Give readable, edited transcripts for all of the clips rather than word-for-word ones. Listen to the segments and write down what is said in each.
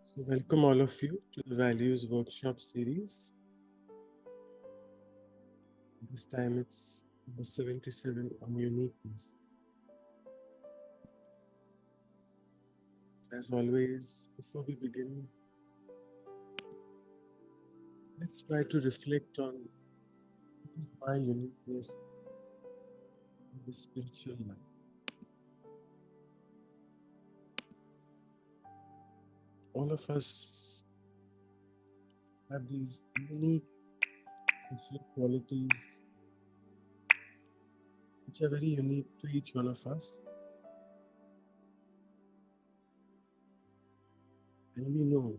So, welcome all of you to the Values Workshop series. This time it's number 77 on uniqueness. As always, before we begin, let's try to reflect on what is my uniqueness in the spiritual life. All of us have these unique spiritual qualities which are very unique to each one of us. And we know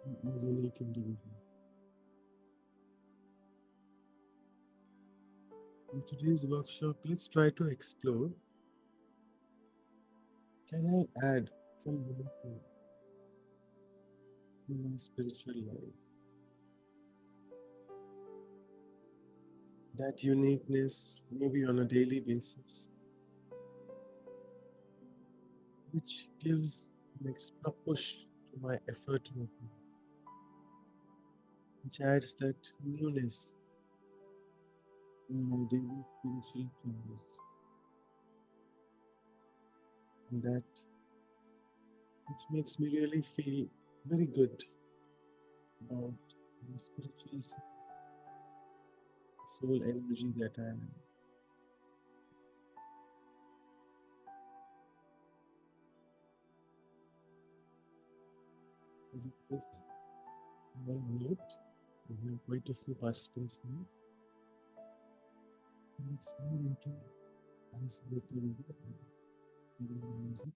we are unique individuals. In today's workshop, let's try to explore, can I add some uniqueness in my spiritual life? That uniqueness, maybe on a daily basis, which gives an extra push to my effort making, which adds that newness in my daily spiritual practice, and that which makes me really feel very good about the spiritual soul energy that I am. With this, one note, we have quite a few participants now. Let's move into music.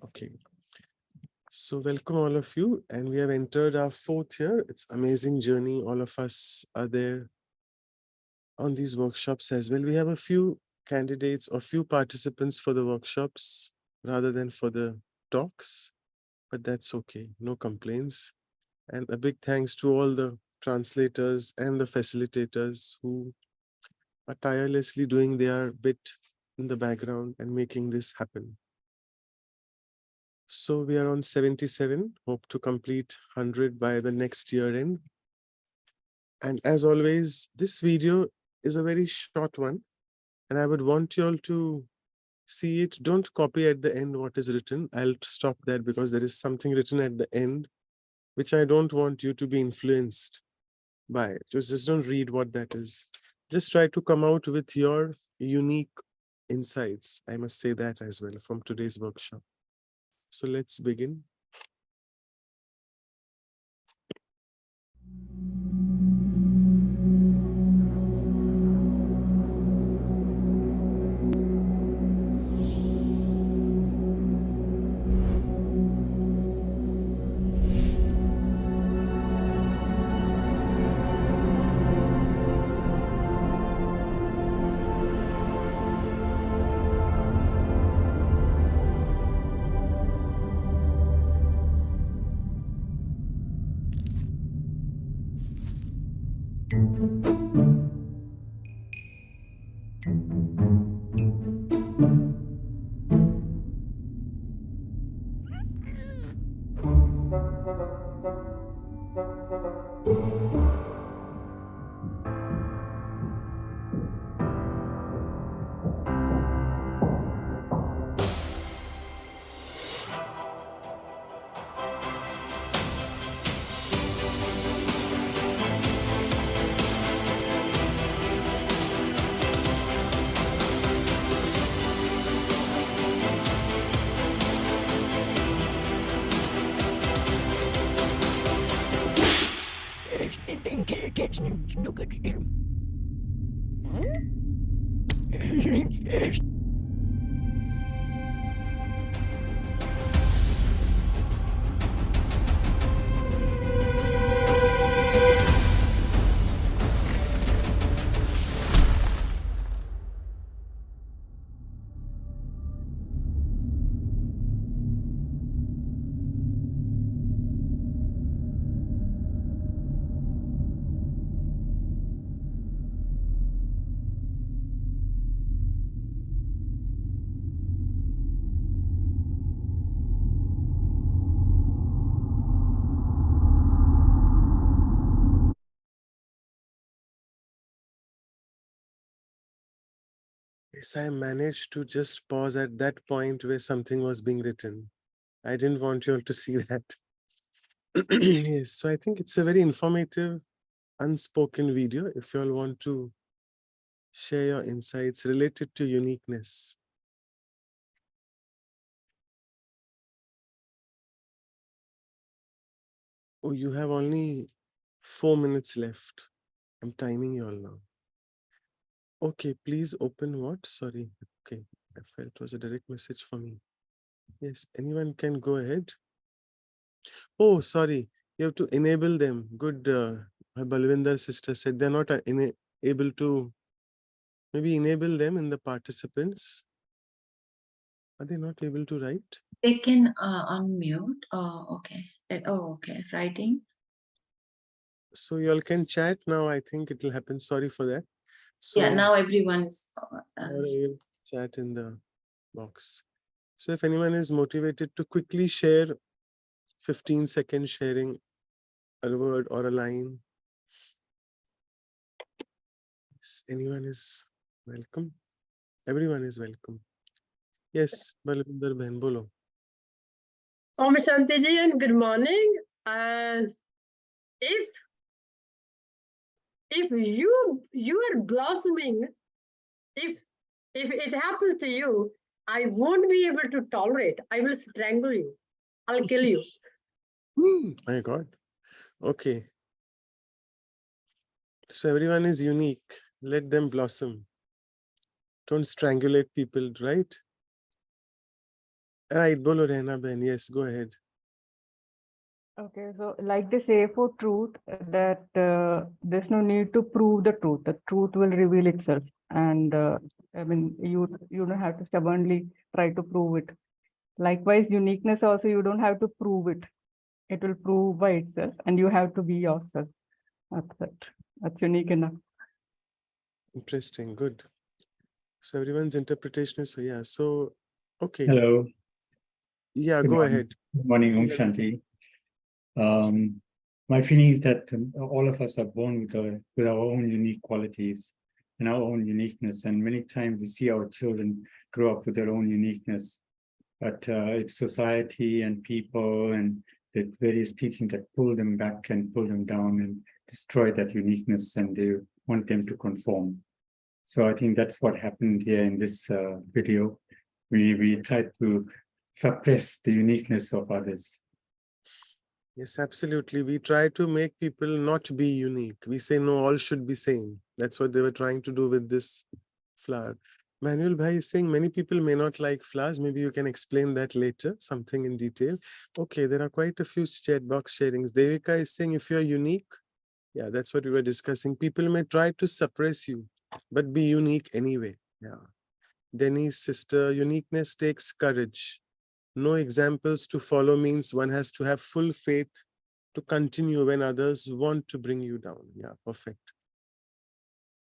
Okay. So welcome all of you, and we have entered our fourth year. It's amazing journey. All of us are there on these workshops as well. We have a few candidates or few participants for the workshops rather than for the talks, but that's okay. No complaints. And a big thanks to all the translators and the facilitators who are tirelessly doing their bit in the background and making this happen. So we are on 77, hope to complete 100 by the next year end. And as always, this video is a very short one, and I would want you all to see it. Don't copy at the end what is written. I'll stop there because there is something written at the end, which I don't want you to be influenced by. Just don't read what that is. Just try to come out with your unique insights. I must say that as well from today's workshop. So let's begin. Yes, I managed to just pause at that point where something was being written. I didn't want you all to see that. Yes, so I think it's a very informative, unspoken video. If you all want to share your insights related to uniqueness. Oh, you have only 4 minutes left. I'm timing you all now. Okay, please open what? Sorry. Okay, I felt it was a direct message for me. Yes, anyone can go ahead. Oh, sorry. You have to enable them. Good. My Balvinder sister said they're not able to maybe enable them in the participants. Are they not able to write? They can unmute. Oh, okay. Oh, okay. Writing. So you all can chat now. I think it will happen. Sorry for that. So Yeah, now everyone is. chat in the box. So if anyone is motivated to quickly share 15 seconds sharing a word or a line. Yes, anyone is welcome. Everyone is welcome. Yes, Balvinder Bhen, bolo. Om Shanti ji and good morning. If you are blossoming, if it happens to you, I won't be able to tolerate. I will strangle you. I'll kill you. My God. Okay. So everyone is unique. Let them blossom. Don't strangulate people, right? Right, bolo Rehna Ben. Yes, go ahead. Okay, so like they say for truth, that there's no need to prove the truth. The truth will reveal itself, and I mean, you don't have to stubbornly try to prove it. Likewise, uniqueness also, you don't have to prove it. It will prove by itself, and you have to be yourself. That's it. That's unique enough. Interesting. Good. So everyone's interpretation is so yeah. So okay. Hello. Yeah, Good go morning. ahead. Good morning, Om Shanti. My feeling is that all of us are born with our own unique qualities and our own uniqueness. And many times we see our children grow up with their own uniqueness, but it's society and people and the various teachings that pull them back and pull them down and destroy that uniqueness, and they want them to conform. So I think that's what happened here in this video. We tried to suppress the uniqueness of others. Yes, absolutely. We try to make people not be unique. We say, no, all should be same. That's what they were trying to do with this flower. Manuel Bhai is saying many people may not like flowers. Maybe you can explain that later, something in detail. Okay, there are quite a few chat box sharings. Devika is saying if you're unique, yeah, that's what we were discussing. People may try to suppress you, but be unique anyway. Yeah. Denny's sister, uniqueness takes courage. No examples to follow means one has to have full faith to continue when others want to bring you down. Yeah, perfect.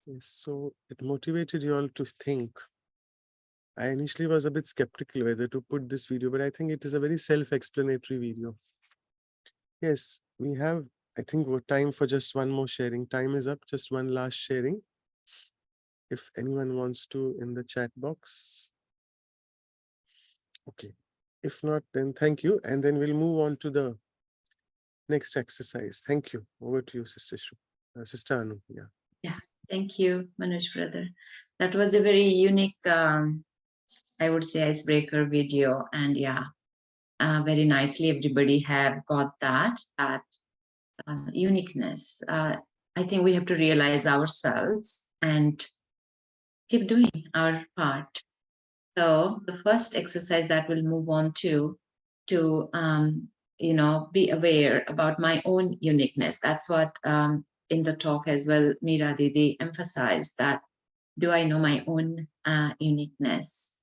Yes, so it motivated you all to think. I initially was a bit skeptical whether to put this video, but I think it is a very self-explanatory video. Yes, we have, I think, time for just one more sharing. Time is up, just one last sharing. If anyone wants to in the chat box. Okay. If not, then thank you. And then we'll move on to the next exercise. Thank you. Over to you, Sister Anu. Yeah. Yeah. Thank you, Manoj brother. That was a very unique, I would say, icebreaker video. And yeah, very nicely everybody have got that uniqueness. I think we have to realize ourselves and keep doing our part. So the first exercise that we'll move on to be aware about my own uniqueness. That's what in the talk as well, Meera Didi emphasized, that do I know my own uniqueness?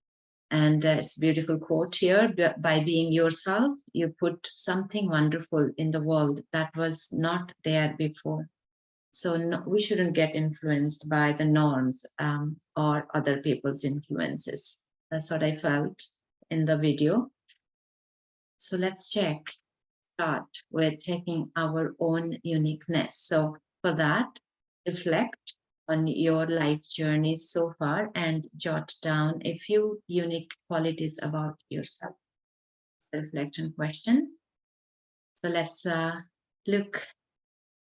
And it's a beautiful quote here: by being yourself, you put something wonderful in the world that was not there before. So no, we shouldn't get influenced by the norms or other people's influences. That's what I felt in the video. So let's start with checking our own uniqueness. So for that, reflect on your life journey so far and jot down a few unique qualities about yourself. The reflection question. So let's look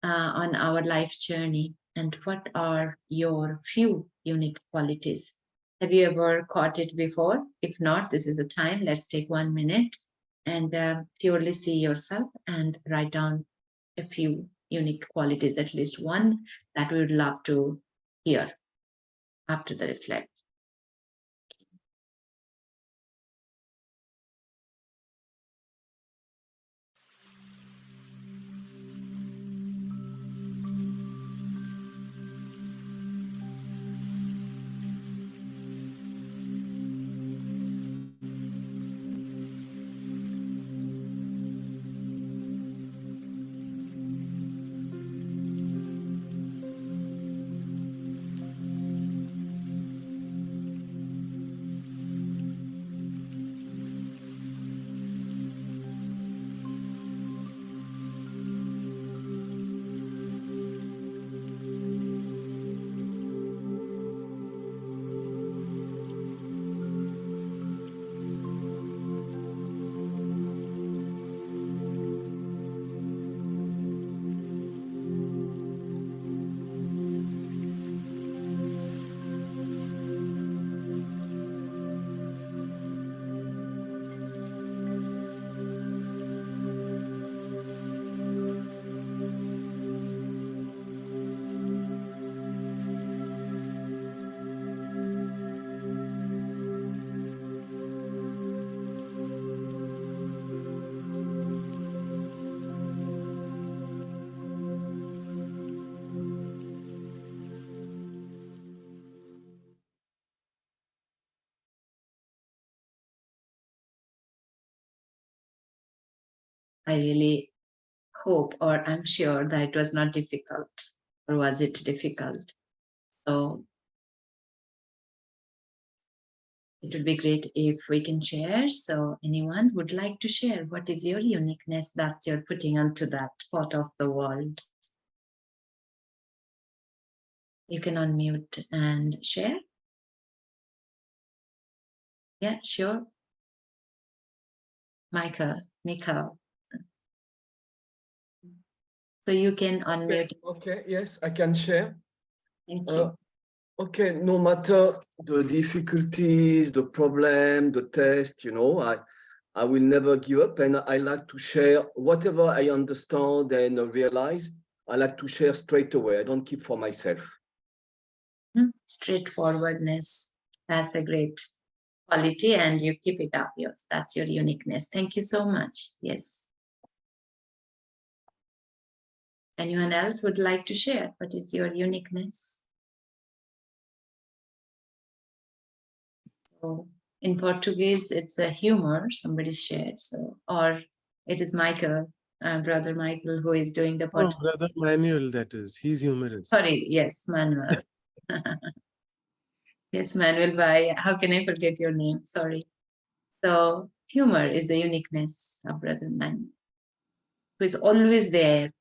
on our life journey and what are your few unique qualities. Have you ever caught it before? If not, this is the time. Let's take 1 minute and purely see yourself and write down a few unique qualities, at least one that we would love to hear after the reflect. I really hope, or I'm sure that it was not difficult, or was it difficult? So it would be great if we can share. So anyone would like to share what is your uniqueness that you're putting onto that part of the world? You can unmute and share. Yeah, sure. Michael. So you can unmute. Okay, yes, I can share. Thank you. Okay, no matter the difficulties, the problem, the test, I will never give up, and I like to share whatever I understand and realize. I like to share straight away. I don't keep for myself. Straightforwardness. That's a great quality, and you keep it up. Yes, that's your uniqueness. Thank you so much. Yes. Anyone else would like to share what is your uniqueness? So in Portuguese, it's a humor, somebody shared. So, or it is Michael, brother Michael, who is doing the Oh, podcast. brother Manuel, that is. He's humorous. Sorry, yes, Manuel. Yes, Manuel, bye. How can I forget your name? Sorry. So humor is the uniqueness of brother Manuel, who is always there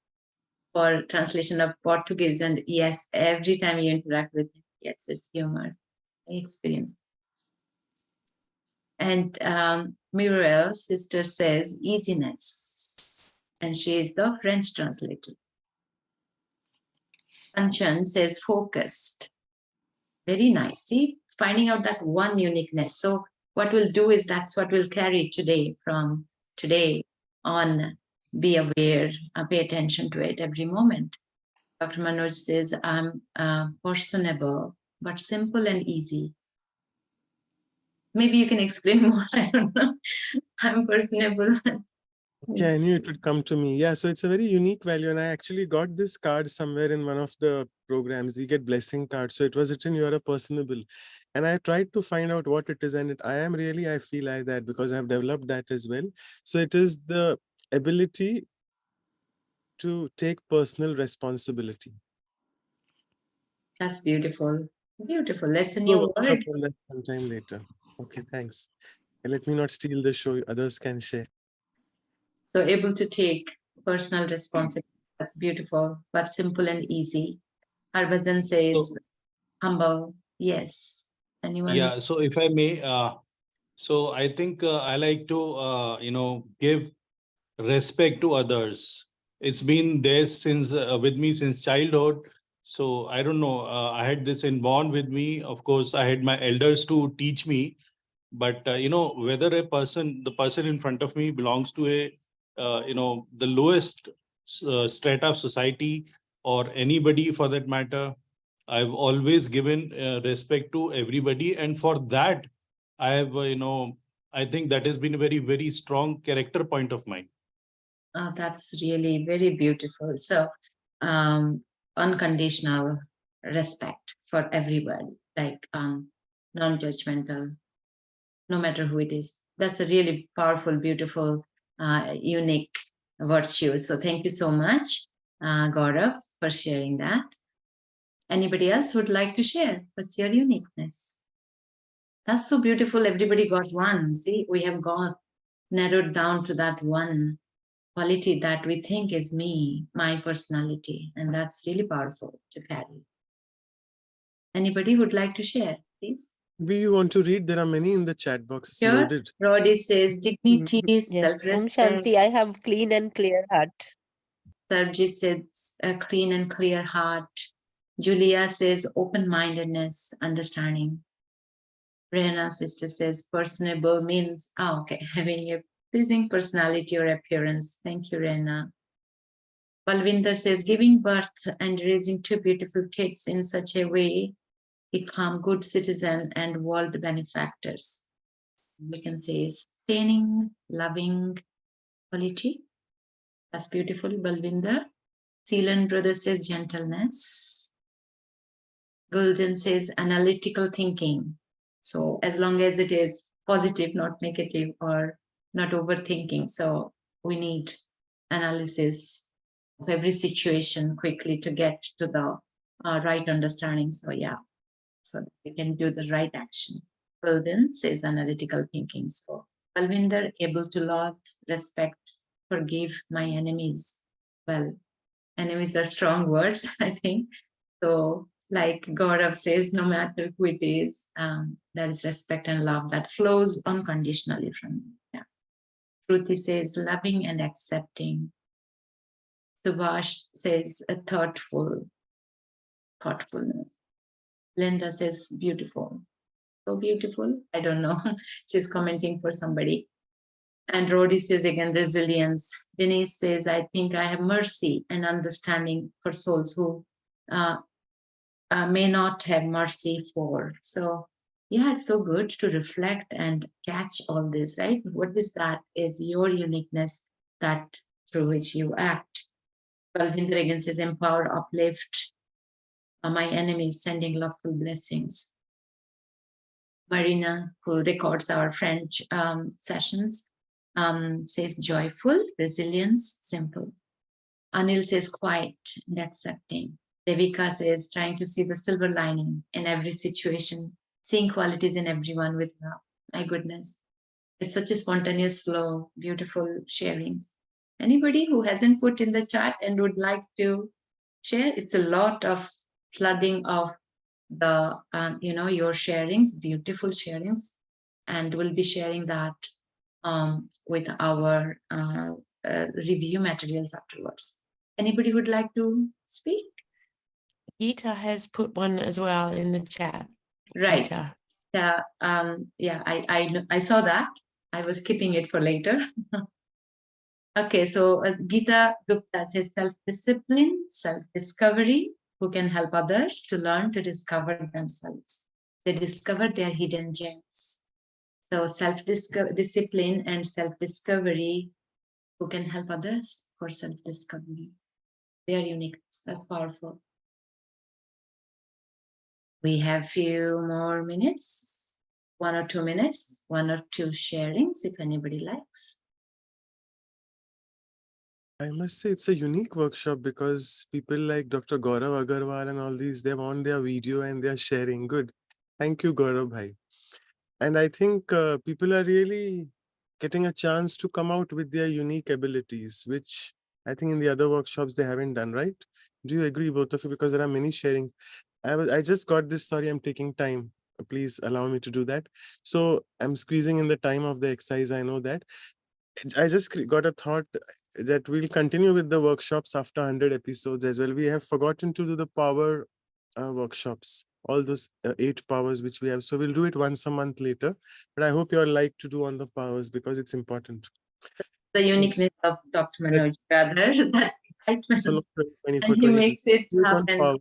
for translation of Portuguese. And yes, every time you interact with him, yes, it's humor. I experience. And Muriel's sister says easiness, and she is the French translator. Kanchan says focused. Very nice. See, finding out that one uniqueness. So what we'll do is that's what we'll carry today from today on. Be aware, pay attention to it every moment. Dr. Manoj says, I'm personable, but simple and easy. Maybe you can explain more. I don't know. I'm personable. Yeah, I knew it would come to me. Yeah, so it's a very unique value. And I actually got this card somewhere in one of the programs. We get blessing cards. So it was written, you are a personable. And I tried to find out what it is. And I feel like that because I've developed that as well. So it is the ability to take personal responsibility. That's beautiful. Beautiful. That's a So new we'll word. talk on that sometime later. Okay, thanks. And let me not steal the show. Others can share. So able to take personal responsibility. That's beautiful, but simple and easy. Harbhajan says humble. Yes. Anyone? Yeah, so if I may, so I think I like to, give respect to others. It's been there since with me since childhood. So I don't know. I had this inborn with me. Of course, I had my elders to teach me. But whether the person in front of me belongs to the lowest strata of society, or anybody for that matter, I've always given respect to everybody, and for that, I have, I think that has been a very, very strong character point of mine. That's really very beautiful. So, unconditional respect for everyone, like non-judgmental, no matter who it is. That's a really powerful, beautiful, unique virtue. So, thank you so much, Gaurav, for sharing that. Anybody else would like to share? What's your uniqueness? That's so beautiful. Everybody got one. See, we have got narrowed down to that one quality that we think is me, my personality, and that's really powerful to carry. Anybody would like to share, please? Do you want to read? There are many in the chat box. It's Sure. loaded. Roddy says dignity, Yes, Om self-respect. Shanti, I have clean and clear heart. Sarjit says a clean and clear heart. Julia says open-mindedness, understanding. Rena sister says personable means, having a pleasing personality or appearance. Thank you, Rena. Balvinder says giving birth and raising two beautiful kids in such a way become good citizen and world benefactors. We can say sustaining, loving quality. That's beautiful, Balvinder. Seelan brother says gentleness. Gulden says analytical thinking. So as long as it is positive, not negative, or not overthinking. So we need analysis of every situation quickly to get to the right understanding. So yeah, so that we can do the right action. Golden says analytical thinking. So Balvinder, able to love, respect, forgive my enemies. Well, enemies are strong words, I think. So like Gaurav says, no matter who it is, there is respect and love that flows unconditionally from me. Yeah. Shruti says loving and accepting. Subhash says a thoughtfulness. Linda says beautiful. So beautiful. I don't know. She's commenting for somebody. And Rodi says again, resilience. Denise says, I think I have mercy and understanding for souls who may not have mercy for. So yeah, it's so good to reflect and catch all this, right? What is that? Is your uniqueness that through which you act. Balvinder again says, empower, uplift my enemies, sending loveful blessings. Marina, who records our French sessions, says joyful, resilience, simple. Anil says quiet and accepting. Devika says trying to see the silver lining in every situation, seeing qualities in everyone with love. My goodness, it's such a spontaneous flow, beautiful sharings. Anybody who hasn't put in the chat and would like to share? It's a lot of flooding of the your sharings, beautiful sharings, and we'll be sharing that with our review materials afterwards. Anybody would like to speak? Gita has put one as well in the chat. Right. Gita. Yeah, I saw that. I was keeping it for later. Okay, so Gita Gupta says self-discipline, self-discovery, who can help others to learn to discover themselves. They discover their hidden gems. So self-discipline and self-discovery, who can help others for self-discovery. Their uniqueness, that's powerful. We have few more minutes, 1 or 2 minutes, 1 or 2 sharings, if anybody likes. I must say it's a unique workshop because people like Dr. Gaurav Agarwal and all these, they're on their video and they're sharing. Good. Thank you, Gaurav bhai. And I think people are really getting a chance to come out with their unique abilities, which I think in the other workshops they haven't done, right? Do you agree, both of you? Because there are many sharings. I just got this. Sorry, I'm taking time. Please allow me to do that. So I'm squeezing in the time of the exercise. I know that. I just got a thought that we'll continue with the workshops after 100 episodes as well. We have forgotten to do the power workshops, all those 8 powers which we have. So we'll do it once a month later. But I hope you all like to do on the powers because it's important. The uniqueness of Dr. Manoj, rather, that excitement. So And he makes it happen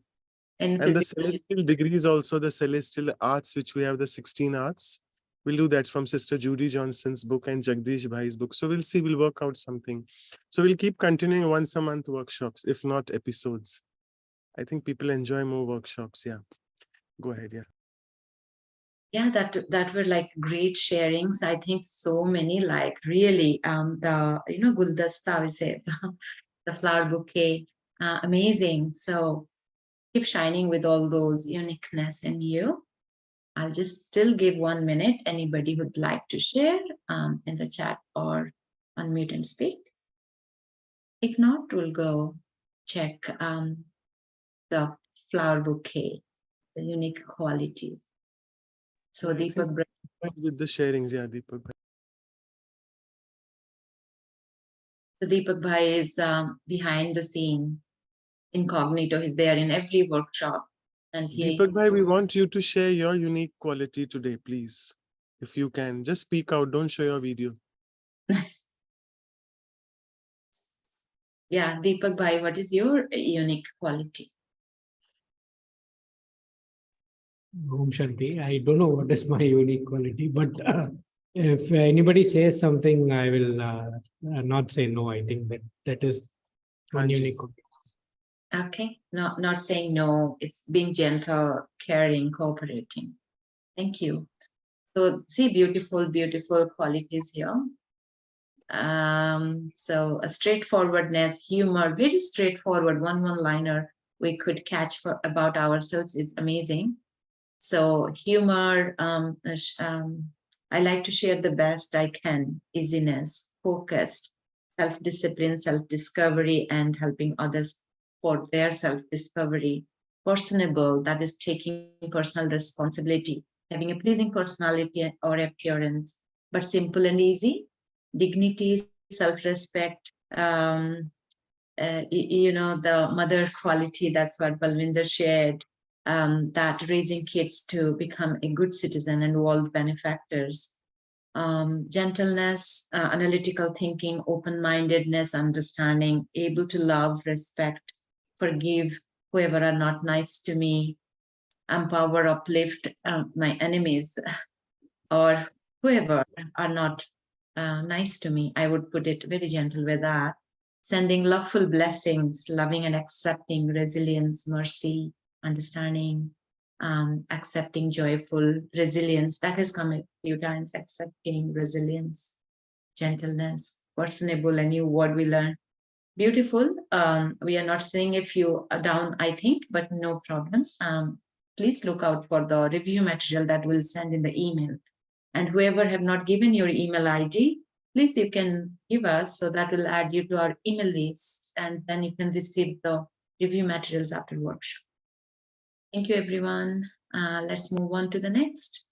in and the physical. celestial degrees also, the celestial arts, which we have, the 16 arts. We'll do that from Sister Judy Johnson's book and Jagdish Bhai's book. So we'll see, we'll work out something. So we'll keep continuing once a month workshops, if not episodes. I think people enjoy more workshops. Yeah. Go ahead. Yeah. Yeah, that were like great sharings. I think so many, like really the guldasta, we say, the flower bouquet, amazing. So keep shining with all those uniqueness in you. I'll just still give 1 minute. Anybody would like to share in the chat or unmute and speak. If not, we'll go check the flower bouquet, the unique qualities. So I think Deepak, with the sharings, yeah, Deepak. so Deepak Bhai is behind the scene, incognito. He's there in every workshop, and he. Deepak Bhai, we want you to share your unique quality today, please. If you can, just speak out. Don't show your video. Yeah, Deepak Bhai, what is your unique quality? Om Shanti. I don't know what is my unique quality, but if anybody says something, I will not say no. I think that is one Anji. unique quality. Okay, not saying no. It's being gentle, caring, cooperating. Thank you. So see, beautiful qualities here. So a straightforwardness, humor, very straightforward, one-liner we could catch for about ourselves is amazing. So humor, I like to share the best I can, easiness, focused, self-discipline, self-discovery, and helping others for their self-discovery. Personable, that is taking personal responsibility, having a pleasing personality or appearance, but simple and easy. Dignity, self-respect, the mother quality, that's what Balwinder shared, that raising kids to become a good citizen and world benefactors. Gentleness, analytical thinking, open-mindedness, understanding, able to love, respect, forgive whoever are not nice to me, empower, uplift my enemies, or whoever are not nice to me. I would put it very gentle with that. Sending loveful blessings, loving and accepting, resilience, mercy, understanding, accepting, joyful, resilience. That has come a few times, accepting, resilience, gentleness, personable, a new word we learned. Beautiful. We are not saying if you are down, I think, but no problem. Please look out for the review material that we'll send in the email. And whoever have not given your email ID, please you can give us, so that will add you to our email list, and then you can receive the review materials after workshop. Thank you, everyone. Let's move on to the next.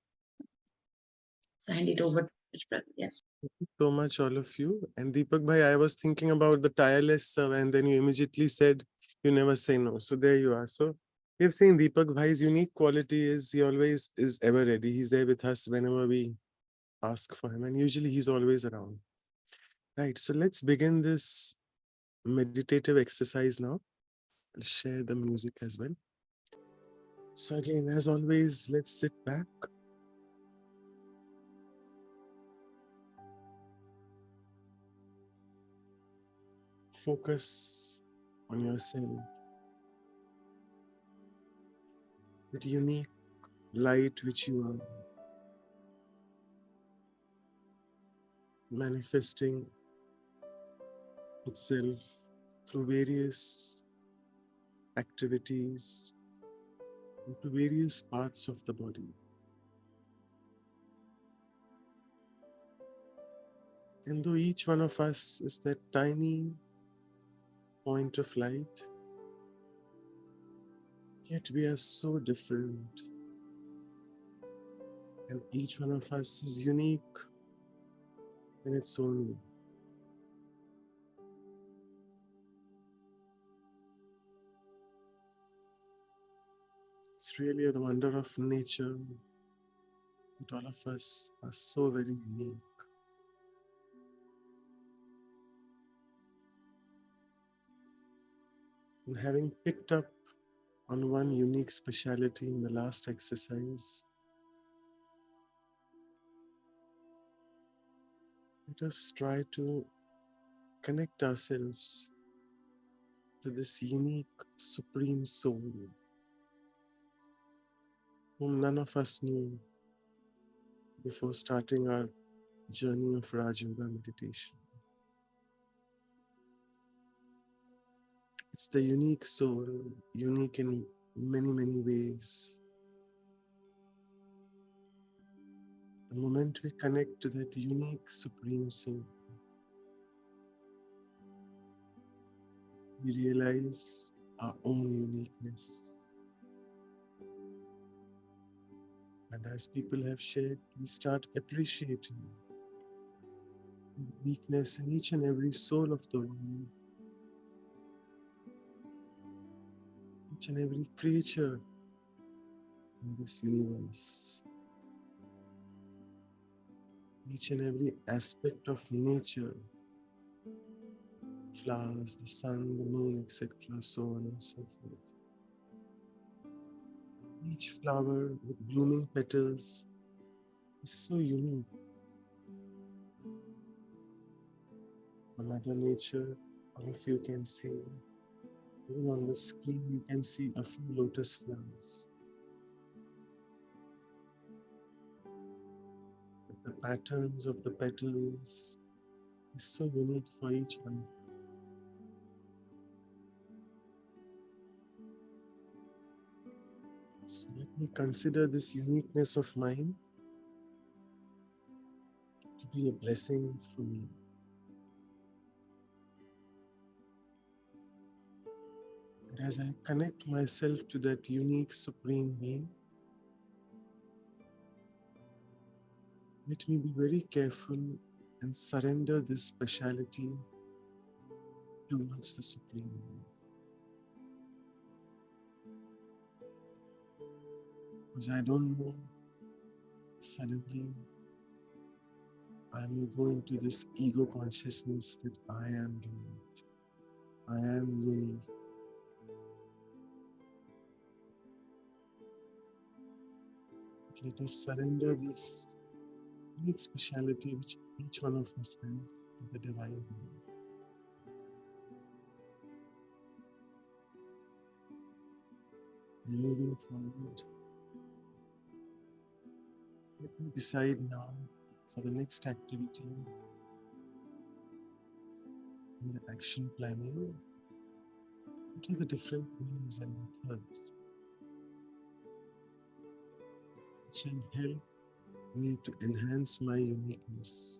So hand it over to Rich brother. Yes. Thank you so much, all of you. And Deepak Bhai, I was thinking about the tireless serve, and then you immediately said you never say no. So there you are. So we've seen Deepak Bhai's unique quality is he always is ever ready. He's there with us whenever we ask for him, and usually he's always around. Right. So let's begin this meditative exercise now. I'll share the music as well. So again, as always, let's sit back. Focus on yourself. That unique light which you are manifesting itself through various activities into various parts of the body. And though each one of us is that tiny point of light, Yet we are so different. And each one of us is unique in its own way. It's really the wonder of nature that all of us are so very unique. And having picked up on one unique speciality in the last exercise, let us try to connect ourselves to this unique supreme soul whom none of us knew before starting our journey of Raj Yoga meditation. It's the unique soul, unique in many, many ways. The moment we connect to that unique supreme soul, we realize our own uniqueness. And as people have shared, we start appreciating the uniqueness in each and every soul of the world, each and every creature in this universe, each and every aspect of nature, flowers, the sun, the moon, etc., so on and so forth. Each flower with blooming petals is so unique. Mother Nature, all of you can see, even on the screen, you can see a few lotus flowers. The patterns of the petals is so unique for each one. So let me consider this uniqueness of mine to be a blessing for me. And as I connect myself to that unique Supreme Being, let me be very careful and surrender this speciality towards the Supreme Being. Because I don't know, suddenly I may go into this ego consciousness that I am unique. I am unique. Let us surrender this unique speciality which each one of us has to the Divine Being. Moving forward, let me decide now for the next activity in the action planning. What are the different means and methods which can help me to enhance my uniqueness?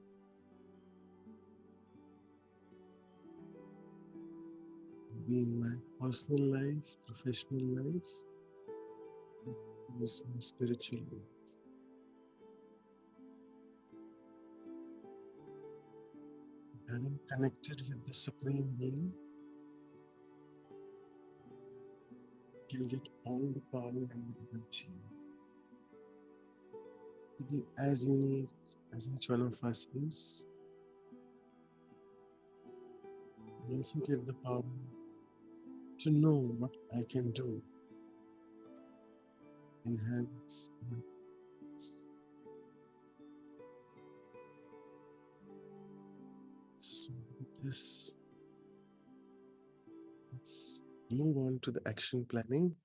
Be in my personal life, professional life, use my spiritual life. Having connected with the Supreme Being, can get all the power and the energy to be as unique as each one of us is. I also get the power to know what I can do, enhance my uniqueness. So with this, let's move on to the action planning.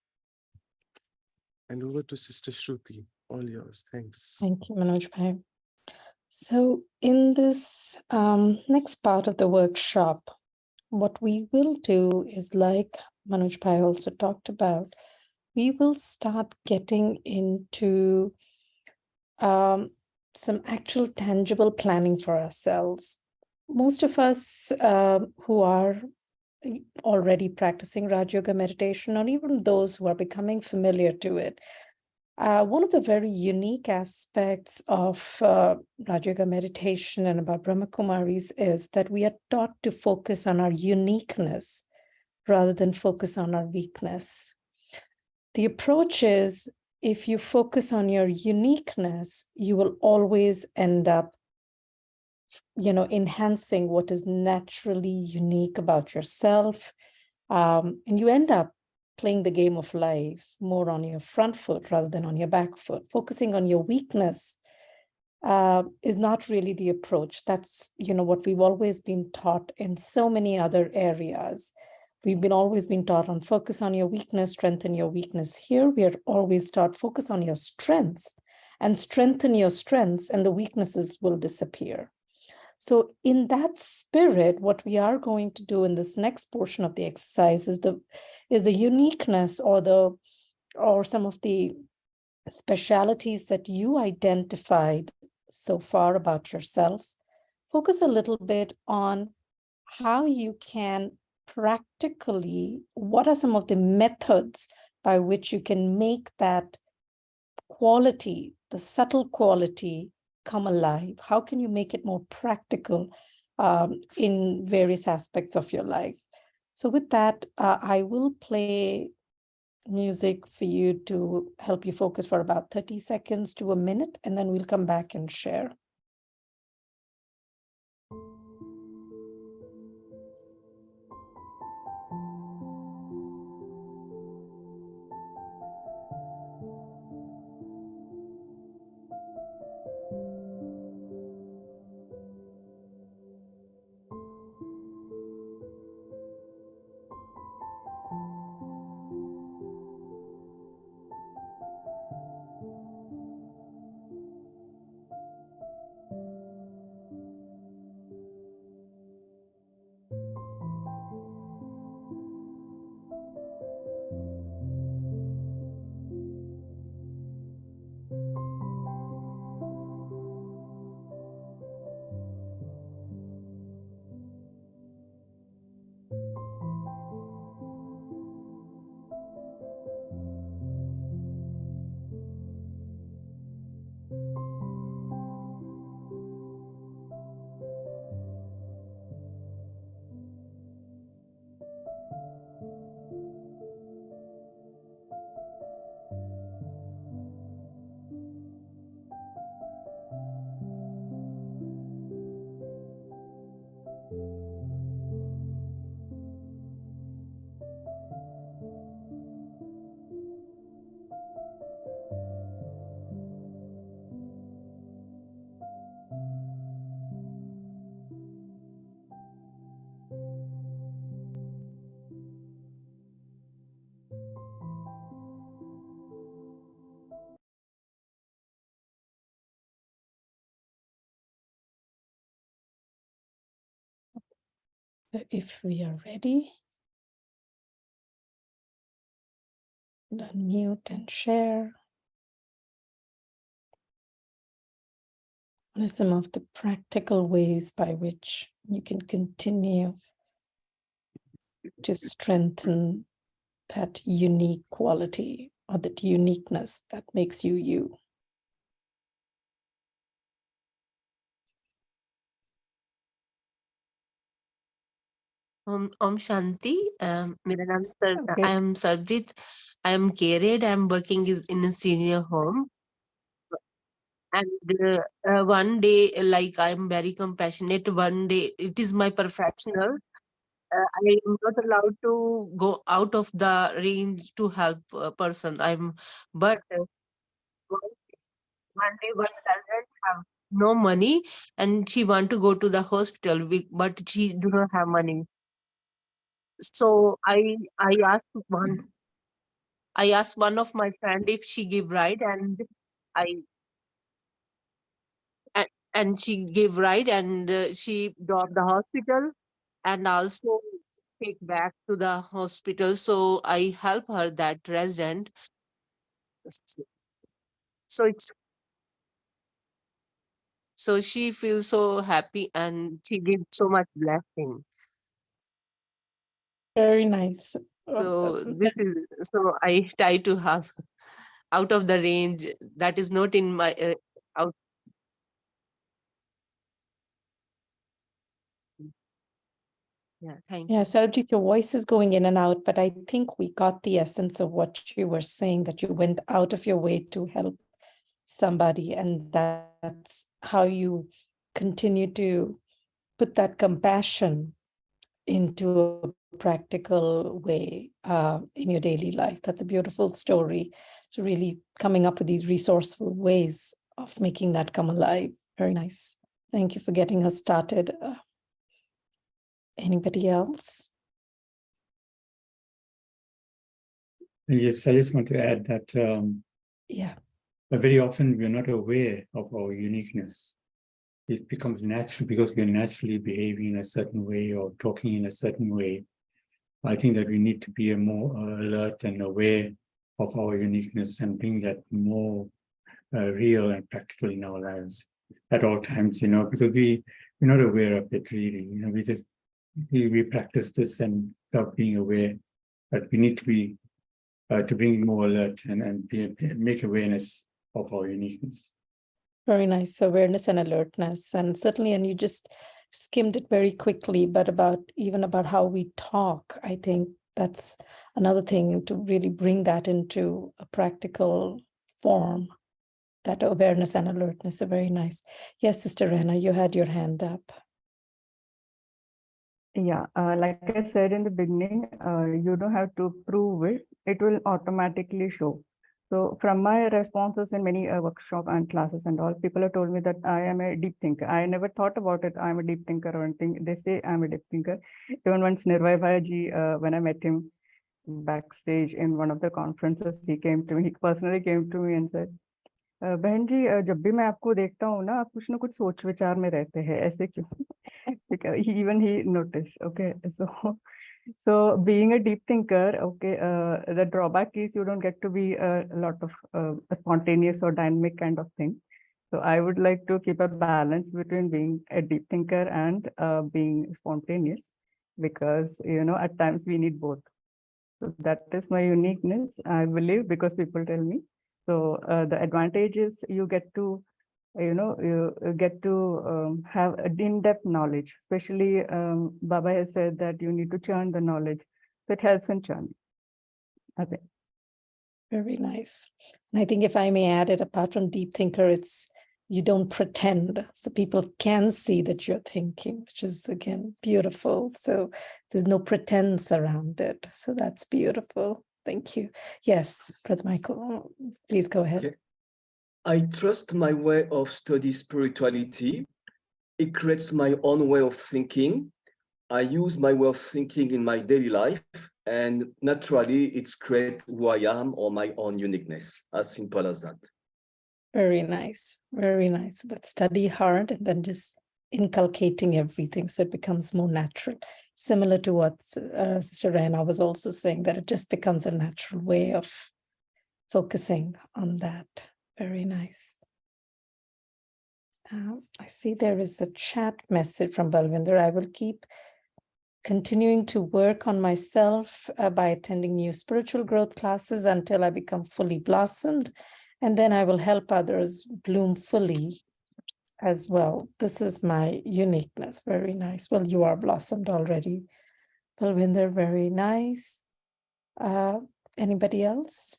And over to Sister Shruti. All yours. Thanks. Thank you, Manoj Bhai. So in this next part of the workshop, what we will do is, like Manoj Bhai also talked about, we will start getting into some actual tangible planning for ourselves. Most of us who are already practicing Raj Yoga meditation, or even those who are becoming familiar to it. One of the very unique aspects of Raj Yoga meditation and about Brahma Kumaris is that we are taught to focus on our uniqueness rather than focus on our weakness. The approach is, if you focus on your uniqueness, you will always end up, enhancing what is naturally unique about yourself. And you end up playing the game of life more on your front foot rather than on your back foot. Focusing on your weakness is not really the approach. That's, what we've always been taught in so many other areas. We've always been taught on focus on your weakness, strengthen your weakness. Here, we are always taught focus on your strengths and strengthen your strengths, and the weaknesses will disappear. So in that spirit, what we are going to do in this next portion of the exercise is the uniqueness or some of the specialities that you identified so far about yourselves. Focus a little bit on how you can practically, what are some of the methods by which you can make that quality, the subtle quality, come alive? How can you make it more practical in various aspects of your life? So with that, I will play music for you to help you focus for about 30 seconds to a minute, and then we'll come back and share. If we are ready, unmute and share. What are some of the practical ways by which you can continue to strengthen that unique quality or that uniqueness that makes you you? Om Shanti. मेरा नाम Okay. I am Sarjit. I am cared. I am working in a senior home. And one day, like I am very compassionate. One day, it is my professional. I am not allowed to go out of the range to help a person. But one day one doesn't have no money, and she want to go to the hospital, but she do not have money. So I asked one of my friend if she give ride, and I and she gave ride, and she dropped the hospital and also take back to the hospital. So I help her, that resident. So it's so she feels so happy and she gives so much blessing. Very nice. So so I try to have out of the range that is not in my out. Yeah, thank Yeah, you. Sarabjit, your voice is going in and out, but I think we got the essence of what you were saying, that you went out of your way to help somebody, and that's how you continue to put that compassion into a practical way in your daily life. That's a beautiful story. So really coming up with these resourceful ways of making that come alive. Very nice. Thank you for getting us started. Anybody else? Yes, I just want to add that Yeah. very often we're not aware of our uniqueness. It becomes natural because we're naturally behaving in a certain way or talking in a certain way. I think that we need to be more alert and aware of our uniqueness and bring that more real and practical in our lives at all times, because we're not aware of it really. We just we practice this and without being aware, but we need to be to bring more alert and make awareness of our uniqueness. Very nice. Awareness and alertness. And certainly, and you just skimmed it very quickly, but even about how we talk, I think that's another thing to really bring that into a practical form. That awareness and alertness are very nice. Yes, Sister Rena, you had your hand up. Yeah, like I said in the beginning, you don't have to prove it. It will automatically show. So from my responses in many workshop and classes and all, people have told me that I am a deep thinker. I never thought about it. I'm a deep thinker or anything. They say I'm a deep thinker. Even once Nirvai Bhayaji, when I met him backstage in one of the conferences, he personally came to me and said, बहन जी जब भी मैं आपको देखता हूँ ना आप कुछ ना कुछ सोच विचार में रहते हैं ऐसे क्यों even he noticed. Okay, so being a deep thinker, okay, the drawback is you don't get to be a lot of a spontaneous or dynamic kind of thing. So I would like to keep a balance between being a deep thinker and being spontaneous, because at times we need both. So that is my uniqueness, I believe, because people tell me. So the advantage is you get to, you get to have an in-depth knowledge. Especially Baba has said that you need to churn the knowledge. So it helps in churning. Okay. Very nice. And I think if I may add it, apart from deep thinker, it's you don't pretend. So people can see that you're thinking, which is again beautiful. So there's no pretense around it. So that's beautiful. Thank you. Yes, Brother Michael, please go ahead. Okay. I trust my way of study spirituality. It creates my own way of thinking. I use my way of thinking in my daily life, and naturally it's create who I am or my own uniqueness. As simple as that. Very nice. Very nice. But study hard and then just inculcating everything so it becomes more natural. Similar to what Sister Rena was also saying, that it just becomes a natural way of focusing on that. Very nice. I see there is a chat message from Balvinder. I will keep continuing to work on myself by attending new spiritual growth classes until I become fully blossomed. And then I will help others bloom fully as well. This is my uniqueness. Very nice. Well, you are blossomed already. Balvinder, very nice. Anybody else?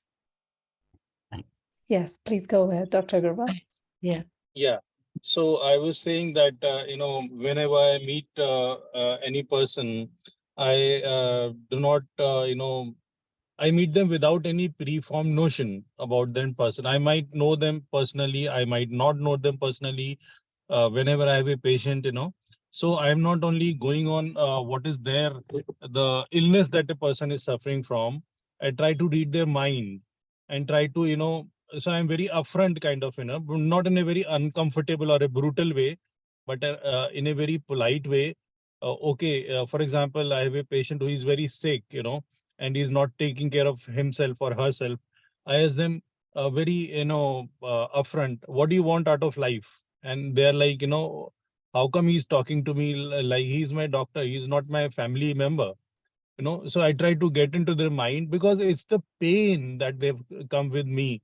Yes, please go ahead, Dr. Agarwal. Yeah. So I was saying that, whenever I meet any person, I do not, I meet them without any preformed notion about them person. I might know them personally. I might not know them personally. Whenever I have a patient, so I'm not only going on what is there, the illness that a person is suffering from. I try to read their mind and try to, so I'm very upfront kind of, not in a very uncomfortable or a brutal way, but in a very polite way. Okay, for example, I have a patient who is very sick, and he's not taking care of himself or herself. I ask them very, upfront, what do you want out of life? And they're like, how come he's talking to me like he's my doctor? He's not my family member. So I try to get into their mind, because it's the pain that they've come with me,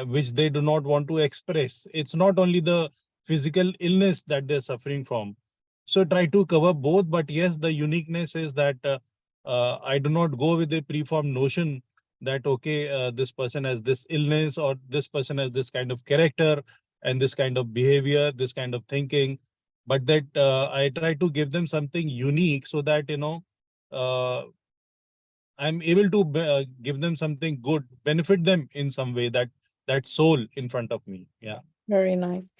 which they do not want to express. It's not only the physical illness that they're suffering from. So try to cover both. But yes, the uniqueness is that I do not go with a preformed notion that, okay, this person has this illness, or this person has this kind of character and this kind of behavior, this kind of thinking. But that I try to give them something unique, so that, I'm able to give them something good, benefit them in some way, that soul in front of me. Yeah. Very nice.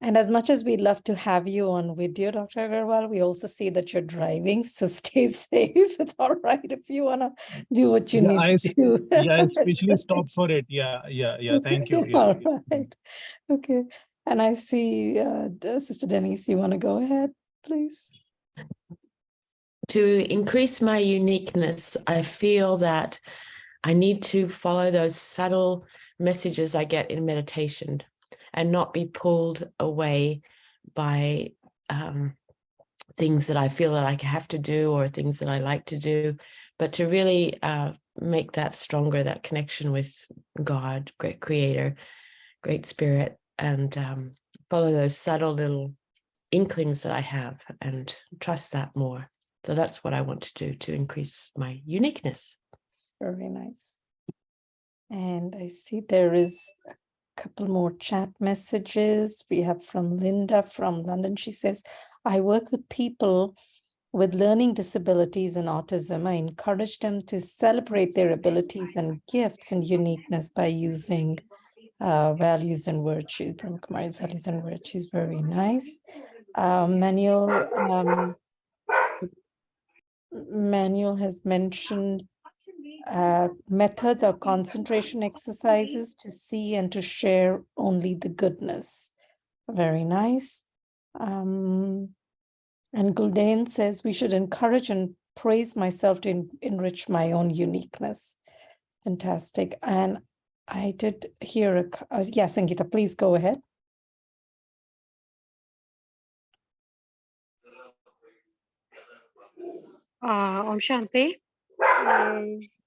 And as much as we'd love to have you on video, Dr. Agarwal, we also see that you're driving, so stay safe. It's all right if you want to do what you Yeah, need to do. yeah, especially stop for it. Yeah. Thank you. Yeah. All right. Okay. And I see Sister Denise, you want to go ahead, please? To increase my uniqueness, I feel that I need to follow those subtle messages I get in meditation and not be pulled away by things that I feel that I have to do or things that I like to do, but to really make that stronger, that connection with God, great creator, great spirit, and follow those subtle little inklings that I have and trust that more. So that's what I want to do to increase my uniqueness. Very nice. And I see there is a couple more chat messages. We have from Linda from London. She says, I work with people with learning disabilities and autism. I encourage them to celebrate their abilities and gifts and uniqueness by using values and virtues. Brahmakumari's values and virtues. Very nice. Manuel has mentioned methods or concentration exercises to see and to share only the goodness. Very nice. And Guldain says we should encourage and praise myself to enrich my own uniqueness. Fantastic. And I did hear yes, Sangeeta, please go ahead. Om Shanti.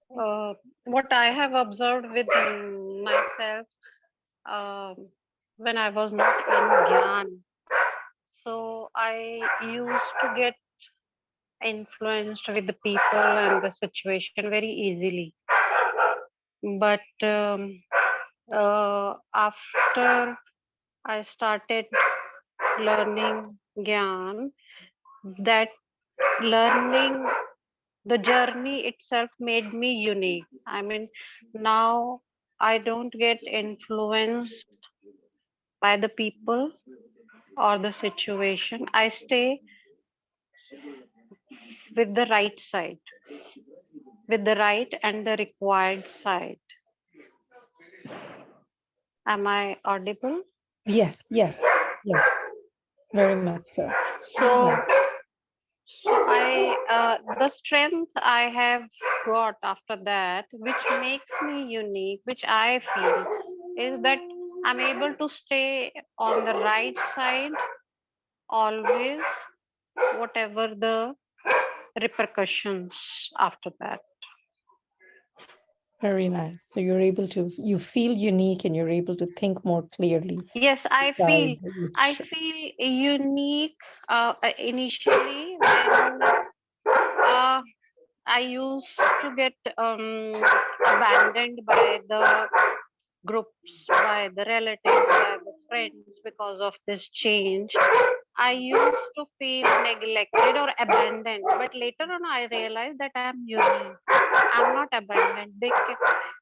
What I have observed with myself when I was not in Gyan, so I used to get influenced with the people and the situation very easily. But after I started learning Gyan, that learning, the journey itself made me unique. I mean, now I don't get influenced by the people or the situation. I stay with the right side, with the right and the required side. Am I audible? Yes. Very much so. So the strength I have got after that, which makes me unique, which I feel, is that I'm able to stay on the right side always, whatever the repercussions after that. Very nice. So you feel unique and you're able to think more clearly. Yes, I feel unique initially when I used to get abandoned by the groups, by the relatives, by the friends because of this change. I used to feel neglected or abandoned, but later on I realized that I'm unique. I'm not abandoned.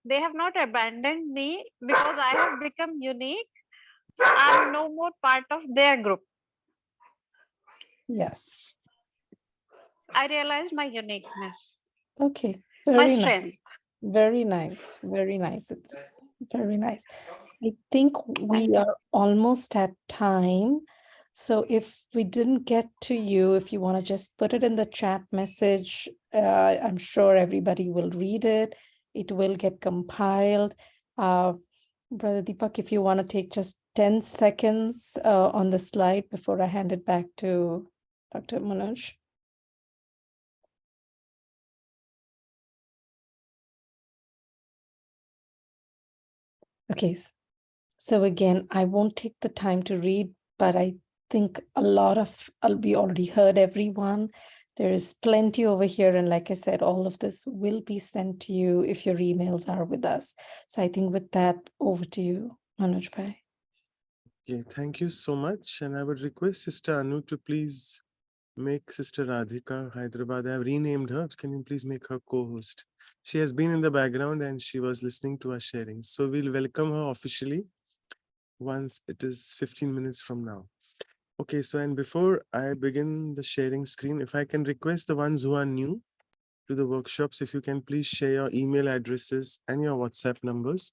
They have not abandoned me because I have become unique. So I'm no more part of their group. Yes. I realized my uniqueness. Okay. My Very strength. nice. Very nice. Very nice. It's very nice. I think we are almost at time. So if we didn't get to you, if you want to just put it in the chat message, I'm sure everybody will read it. It will get compiled. Brother Deepak, if you want to take just 10 seconds on the slide before I hand it back to Dr. Manoj. Okay, so again, I won't take the time to read, but I think a lot of, we already heard everyone. There is plenty over here. And like I said, all of this will be sent to you if your emails are with us. So I think with that, over to you, Manoj Bhai. Okay, thank you so much. And I would request Sister Anu to please make Sister Radhika Hyderabad. I have renamed her. Can you please make her co-host? She has been in the background and she was listening to us sharing. So we'll welcome her officially once it is 15 minutes from now. Okay, so and before I begin the sharing screen, if I can request the ones who are new to the workshops, if you can please share your email addresses and your WhatsApp numbers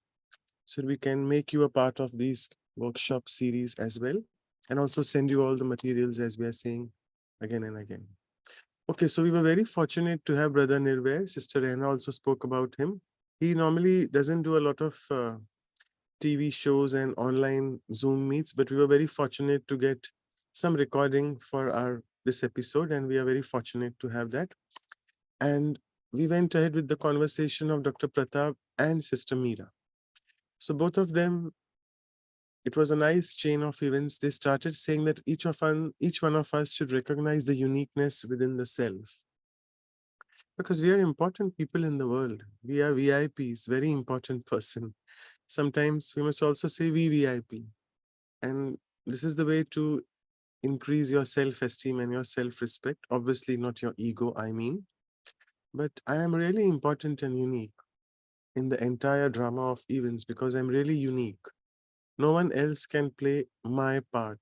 so we can make you a part of these workshop series as well, and also send you all the materials as we are saying again and again. Okay, so we were very fortunate to have Brother Nirvair. Sister Rehna also spoke about him. He normally doesn't do a lot of TV shows and online Zoom meets, but we were very fortunate to get some recording for this episode, and we are very fortunate to have that. And we went ahead with the conversation of Dr. Pratap and Sister Meera. So both of them, it was a nice chain of events. They started saying that each one of us should recognize the uniqueness within the self. Because we are important people in the world. We are VIPs, very important person. Sometimes we must also say VVIP. And this is the way to increase your self-esteem and your self-respect. Obviously not your ego, I mean. But I am really important and unique in the entire drama of events because I'm really unique. No one else can play my part.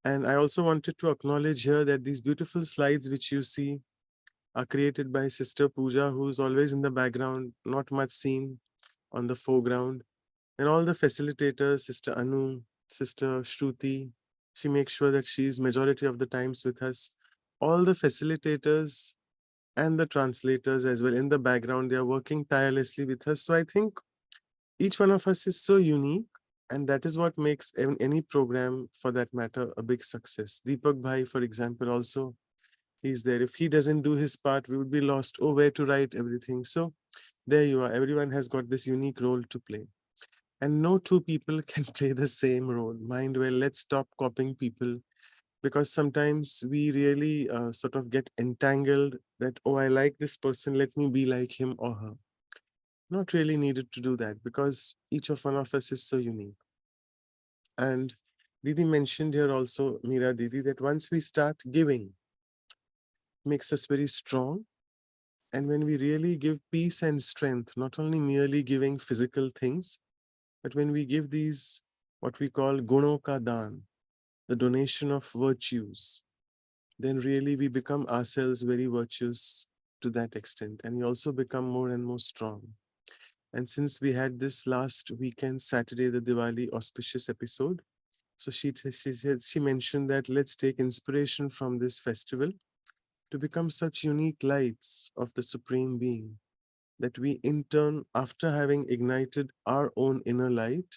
And I also wanted to acknowledge here that these beautiful slides which you see are created by Sister Pooja, who's always in the background, not much seen on the foreground. And all the facilitators, Sister Anu, Sister Shruti, she makes sure that she's majority of the times with us. All the facilitators and the translators as well in the background, they are working tirelessly with us. So I think each one of us is so unique, and that is what makes any program, for that matter, a big success. Deepak Bhai, for example, also, he's there. If he doesn't do his part, we would be lost. Oh, where to write everything. So there you are. Everyone has got this unique role to play. And no two people can play the same role. Mind well, let's stop copying people, because sometimes we really sort of get entangled that, oh, I like this person, let me be like him or her. Not really needed to do that because each of one of us is so unique. And Didi mentioned here also, Meera Didi, that once we start giving, makes us very strong. And when we really give peace and strength, not only merely giving physical things, but when we give these, what we call guno ka daan, the donation of virtues, then really we become ourselves very virtuous to that extent. And we also become more and more strong. And since we had this last weekend, Saturday, the Diwali auspicious episode, so she mentioned that let's take inspiration from this festival to become such unique lights of the Supreme Being, that we in turn, after having ignited our own inner light,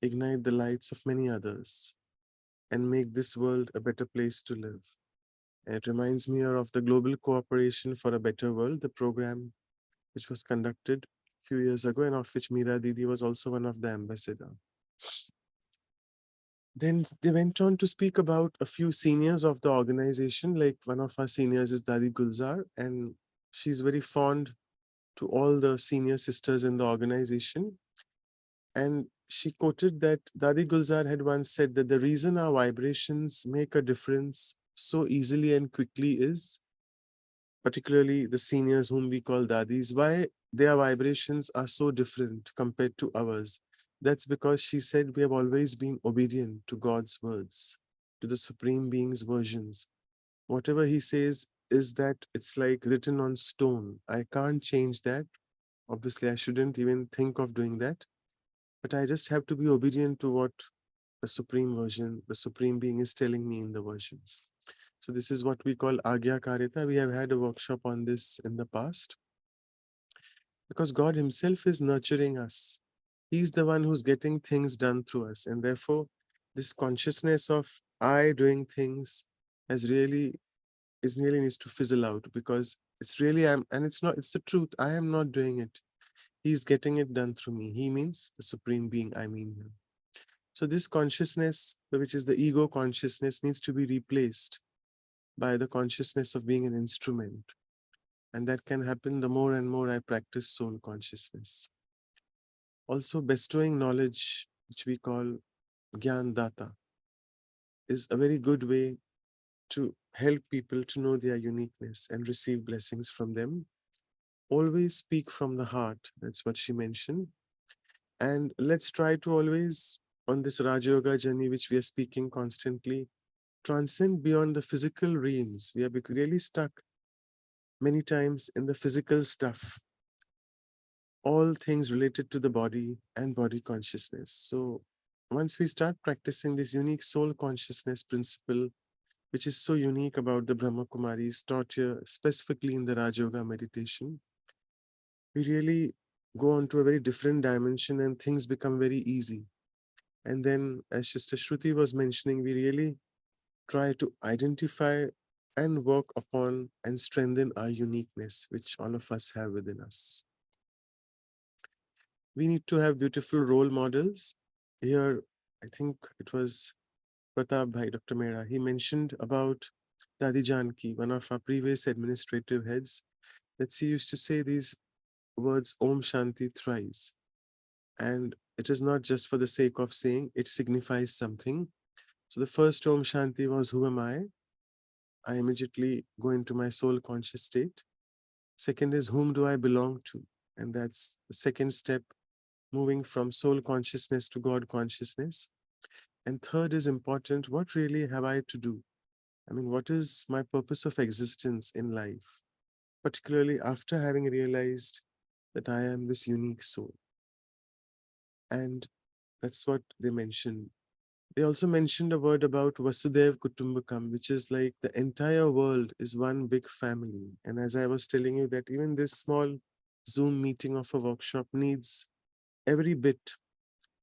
ignite the lights of many others and make this world a better place to live. And it reminds me of the Global Cooperation for a Better World, the program which was conducted a few years ago, and of which Meera Didi was also one of the ambassadors. Then they went on to speak about a few seniors of the organization, like one of our seniors is Dadi Gulzar, and she's very fond to all the senior sisters in the organization. And she quoted that Dadi Gulzar had once said that the reason our vibrations make a difference so easily and quickly is, particularly the seniors whom we call Dadis, why their vibrations are so different compared to ours. That's because she said we have always been obedient to God's words, to the Supreme Being's versions. Whatever he says is that it's like written on stone. I can't change that. Obviously, I shouldn't even think of doing that. But I just have to be obedient to what the Supreme Version, the Supreme Being is telling me in the versions. So this is what we call Agya Karita. We have had a workshop on this in the past. Because God himself is nurturing us. He's the one who's getting things done through us. And therefore, this consciousness of I doing things really needs to fizzle out, because it's really, and it's the truth. I am not doing it. He's getting it done through me. He means the Supreme Being, I mean him. So this consciousness, which is the ego consciousness, needs to be replaced by the consciousness of being an instrument. And that can happen the more and more I practice soul consciousness. Also, bestowing knowledge, which we call Gyan Data, is a very good way to help people to know their uniqueness and receive blessings from them. Always speak from the heart. That's what she mentioned. And let's try to always, on this Raja Yoga journey, which we are speaking constantly, transcend beyond the physical realms. We are really stuck many times in the physical stuff, all things related to the body and body consciousness. So once we start practicing this unique soul consciousness principle, which is so unique about the Brahma Kumaris taught here, specifically in the Raja Yoga meditation, we really go on to a very different dimension and things become very easy. And then, as Sister Shruti was mentioning, we really try to identify and work upon and strengthen our uniqueness, which all of us have within us. We need to have beautiful role models. Here, I think it was Pratap Bhai, Dr. Mehra, he mentioned about Dadi Janki, one of our previous administrative heads, that she used to say these words Om Shanti thrice. And it is not just for the sake of saying, it signifies something. So the first Om Shanti was, who am I? I immediately go into my soul conscious state. Second is, whom do I belong to? And that's the second step, moving from soul consciousness to God consciousness. And third is important, what really have I to do? I mean, what is my purpose of existence in life? Particularly after having realized that I am this unique soul. And that's what they mentioned. They also mentioned a word about Vasudev Kutumbakam, which is like the entire world is one big family. And as I was telling you that even this small Zoom meeting of a workshop needs every bit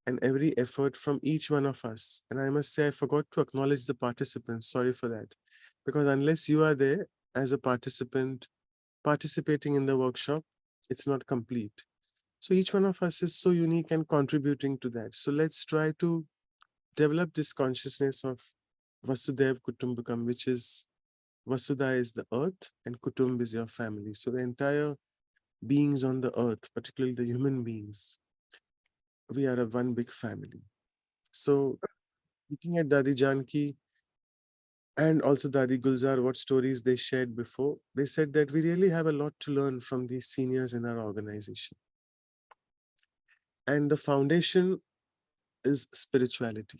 and every effort from each one of us. And I must say, I forgot to acknowledge the participants. Sorry for that. Because unless you are there as a participant, participating in the workshop, it's not complete. So each one of us is so unique and contributing to that. So let's try to develop this consciousness of Vasudev Kutumbakam, which is Vasudha is the earth and Kutumb is your family. So the entire beings on the earth, particularly the human beings, we are a one big family. So looking at Dadi Janki and also Dadi Gulzar, what stories they shared before, they said that we really have a lot to learn from these seniors in our organization. And the foundation is spirituality.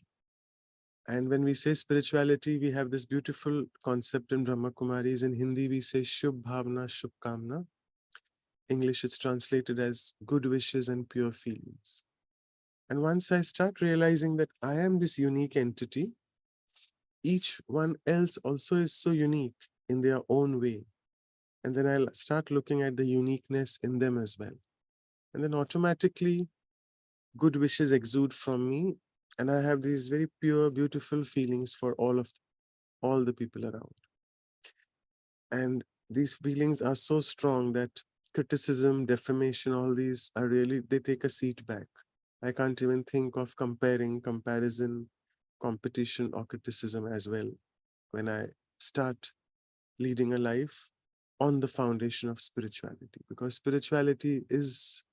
And when we say spirituality, we have this beautiful concept in Brahma Kumaris. In Hindi, we say Shubh Bhavna, Shubh Kamna. English, it's translated as good wishes and pure feelings. And once I start realizing that I am this unique entity, each one else also is so unique in their own way. And then I'll start looking at the uniqueness in them as well. And then automatically, good wishes exude from me. And I have these very pure, beautiful feelings for all the people around. And these feelings are so strong that criticism, defamation, all these are really, they take a seat back. I can't even think of comparison, competition, or criticism as well when I start leading a life on the foundation of spirituality, because spirituality is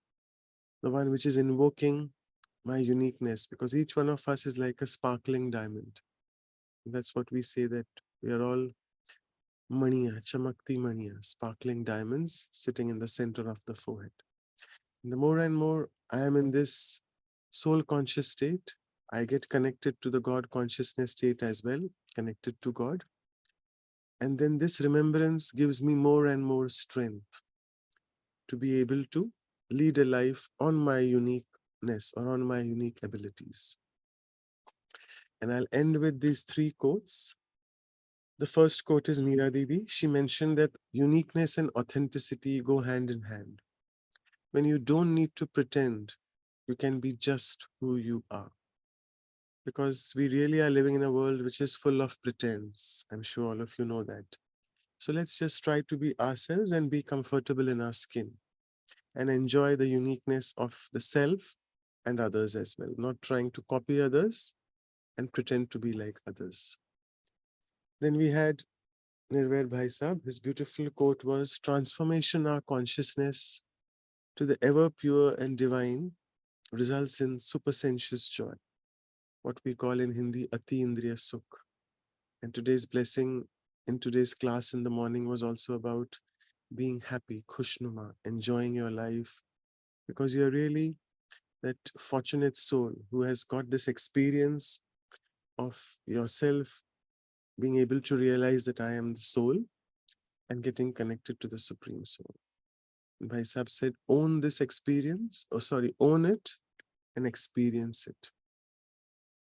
the one which is invoking my uniqueness, because each one of us is like a sparkling diamond. That's what we say, that we are all maniya, chamakti maniya, sparkling diamonds sitting in the center of the forehead. And the more and more I am in this soul conscious state, I get connected to the God consciousness state as well, connected to God. And then this remembrance gives me more and more strength to be able to lead a life on my uniqueness or on my unique abilities. And I'll end with these three quotes. The first quote is Meera Didi. She mentioned that uniqueness and authenticity go hand in hand. When you don't need to pretend, you can be just who you are. Because we really are living in a world which is full of pretense. I'm sure all of you know that. So let's just try to be ourselves and be comfortable in our skin. and enjoy the uniqueness of the self and others as well, not trying to copy others and pretend to be like others. Then we had Nirvair Bhai Sahab. His beautiful quote was, "Transformation our consciousness to the ever pure and divine results in supersensuous joy," what we call in Hindi Ati Indriya Sukh. And today's blessing in today's class in the morning was also about being happy, Khushnuma, enjoying your life, because you're really that fortunate soul who has got this experience of yourself being able to realize that I am the soul and getting connected to the Supreme Soul. And Bhai Sahib said, own this experience, own it and experience it.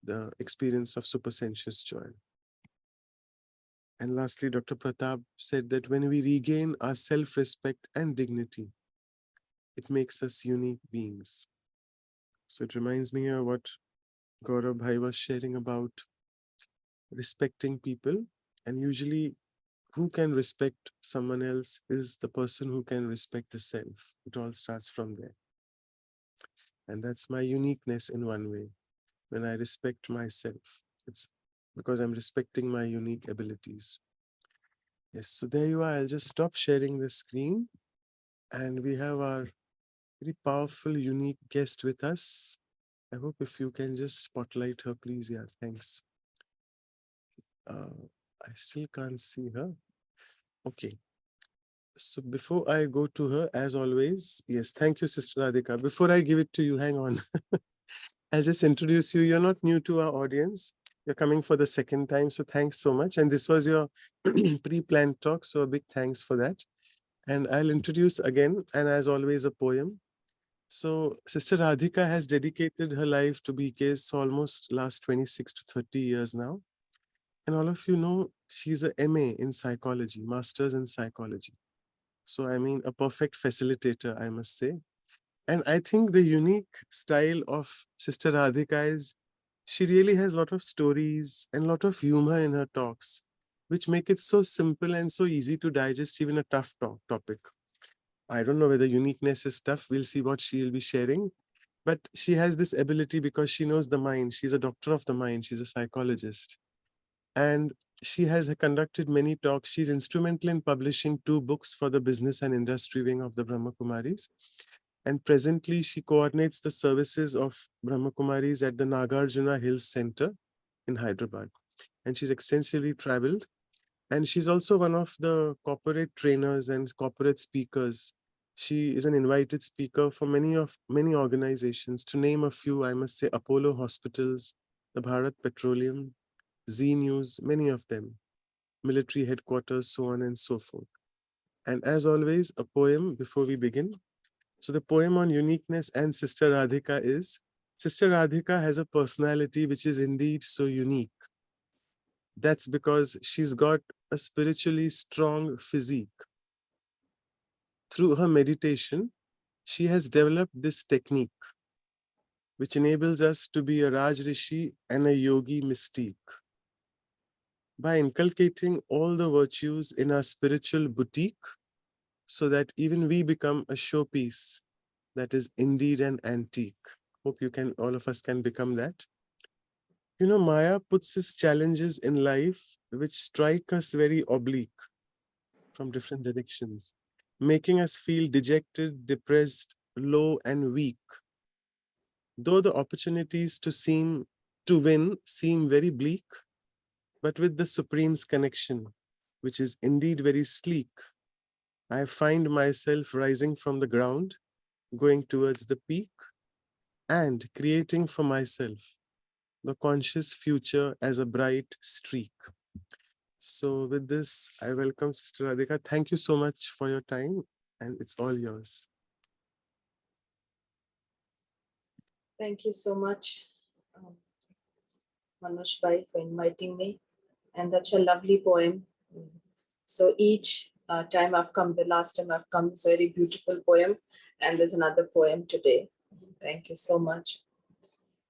The experience of supersensuous joy. And lastly, Dr. Pratap said that when we regain our self-respect and dignity, it makes us unique beings. So it reminds me of what Gaurav Bhai was sharing about respecting people. And usually who can respect someone else is the person who can respect the self. It all starts from there. And that's my uniqueness in one way. When I respect myself, it's because I'm respecting my unique abilities. Yes, so there you are. I'll just stop sharing the screen. And we have our very powerful, unique guest with us. I hope if you can just spotlight her, please. Yeah, thanks. I still can't see her. Okay. So before I go to her, as always, yes, thank you, Sister Radhika. Before I give it to you, hang on. I'll just introduce you. You're not new to our audience. You're coming for the second time, so thanks so much. And this was your pre-planned talk, so a big thanks for that. And I'll introduce again, and as always, a poem. So Sister Radhika has dedicated her life to BKs for almost last 26 to 30 years now. And all of you know, she's a MA in psychology, master's in psychology. So I mean, a perfect facilitator, I must say. And I think the unique style of Sister Radhika is she really has a lot of stories and a lot of humor in her talks, which make it so simple and so easy to digest even a tough topic. I don't know whether uniqueness is tough. We'll see what she will be sharing. But she has this ability because she knows the mind. She's a doctor of the mind. She's a psychologist. And she has conducted many talks. She's instrumental in publishing 2 books for the business and industry wing of the Brahma Kumaris. And presently, she coordinates the services of Brahma Kumaris at the Nagarjuna Hills Center in Hyderabad. And she's extensively traveled. And she's also one of the corporate trainers and corporate speakers. She is an invited speaker for many organizations. To name a few, I must say Apollo Hospitals, the Bharat Petroleum, Z News, many of them, military headquarters, so on and so forth. And as always, a poem before we begin. So the poem on uniqueness and Sister Radhika is, Sister Radhika has a personality which is indeed so unique. That's because she's got a spiritually strong physique. Through her meditation, she has developed this technique, which enables us to be a Raj Rishi and a yogi mystique. By inculcating all the virtues in our spiritual boutique, so that even we become a showpiece that is indeed an antique. Hope all of us can become that. You know, Maya puts us challenges in life which strike us very oblique from different directions, making us feel dejected, depressed, low, and weak. Though the opportunities to win seem very bleak, but with the Supreme's connection, which is indeed very sleek, I find myself rising from the ground, going towards the peak, and creating for myself the conscious future as a bright streak. So with this, I welcome Sister Radhika. Thank you so much for your time, and it's all yours. Thank you so much, Manoj Bhai, for inviting me. And that's a lovely poem. So each time I've come, the last time I've come, it's a very beautiful poem. And there's another poem today. Thank you so much.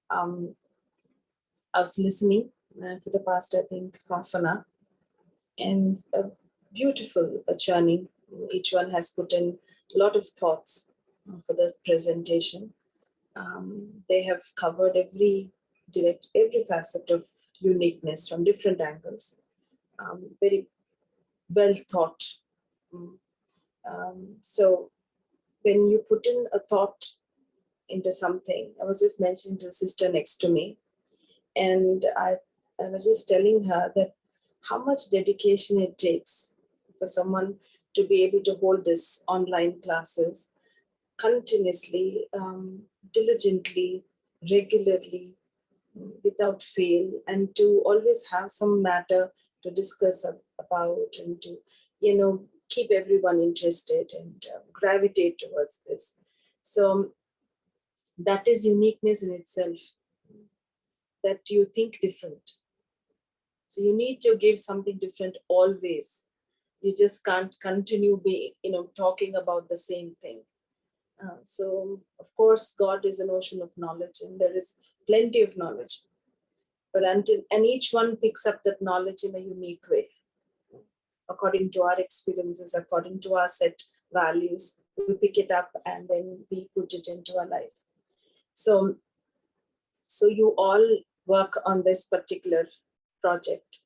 I was listening for the past, I think, half an hour. And a beautiful journey. Each one has put in a lot of thoughts. for the presentation. They have covered every facet of uniqueness from different angles. Very well thought. So when you put in a thought into something, I was just mentioning to the sister next to me, and I was just telling her that how much dedication it takes for someone to be able to hold this online classes continuously, diligently, regularly, without fail, and to always have some matter to discuss about, and to, keep everyone interested and gravitate towards this. So that is uniqueness in itself, that you think different. So you need to give something different always. You just can't continue talking about the same thing. So of course, God is an ocean of knowledge, and there is plenty of knowledge. But each one picks up that knowledge in a unique way, according to our experiences, according to our set values. We pick it up and then we put it into our life. So you all work on this particular project,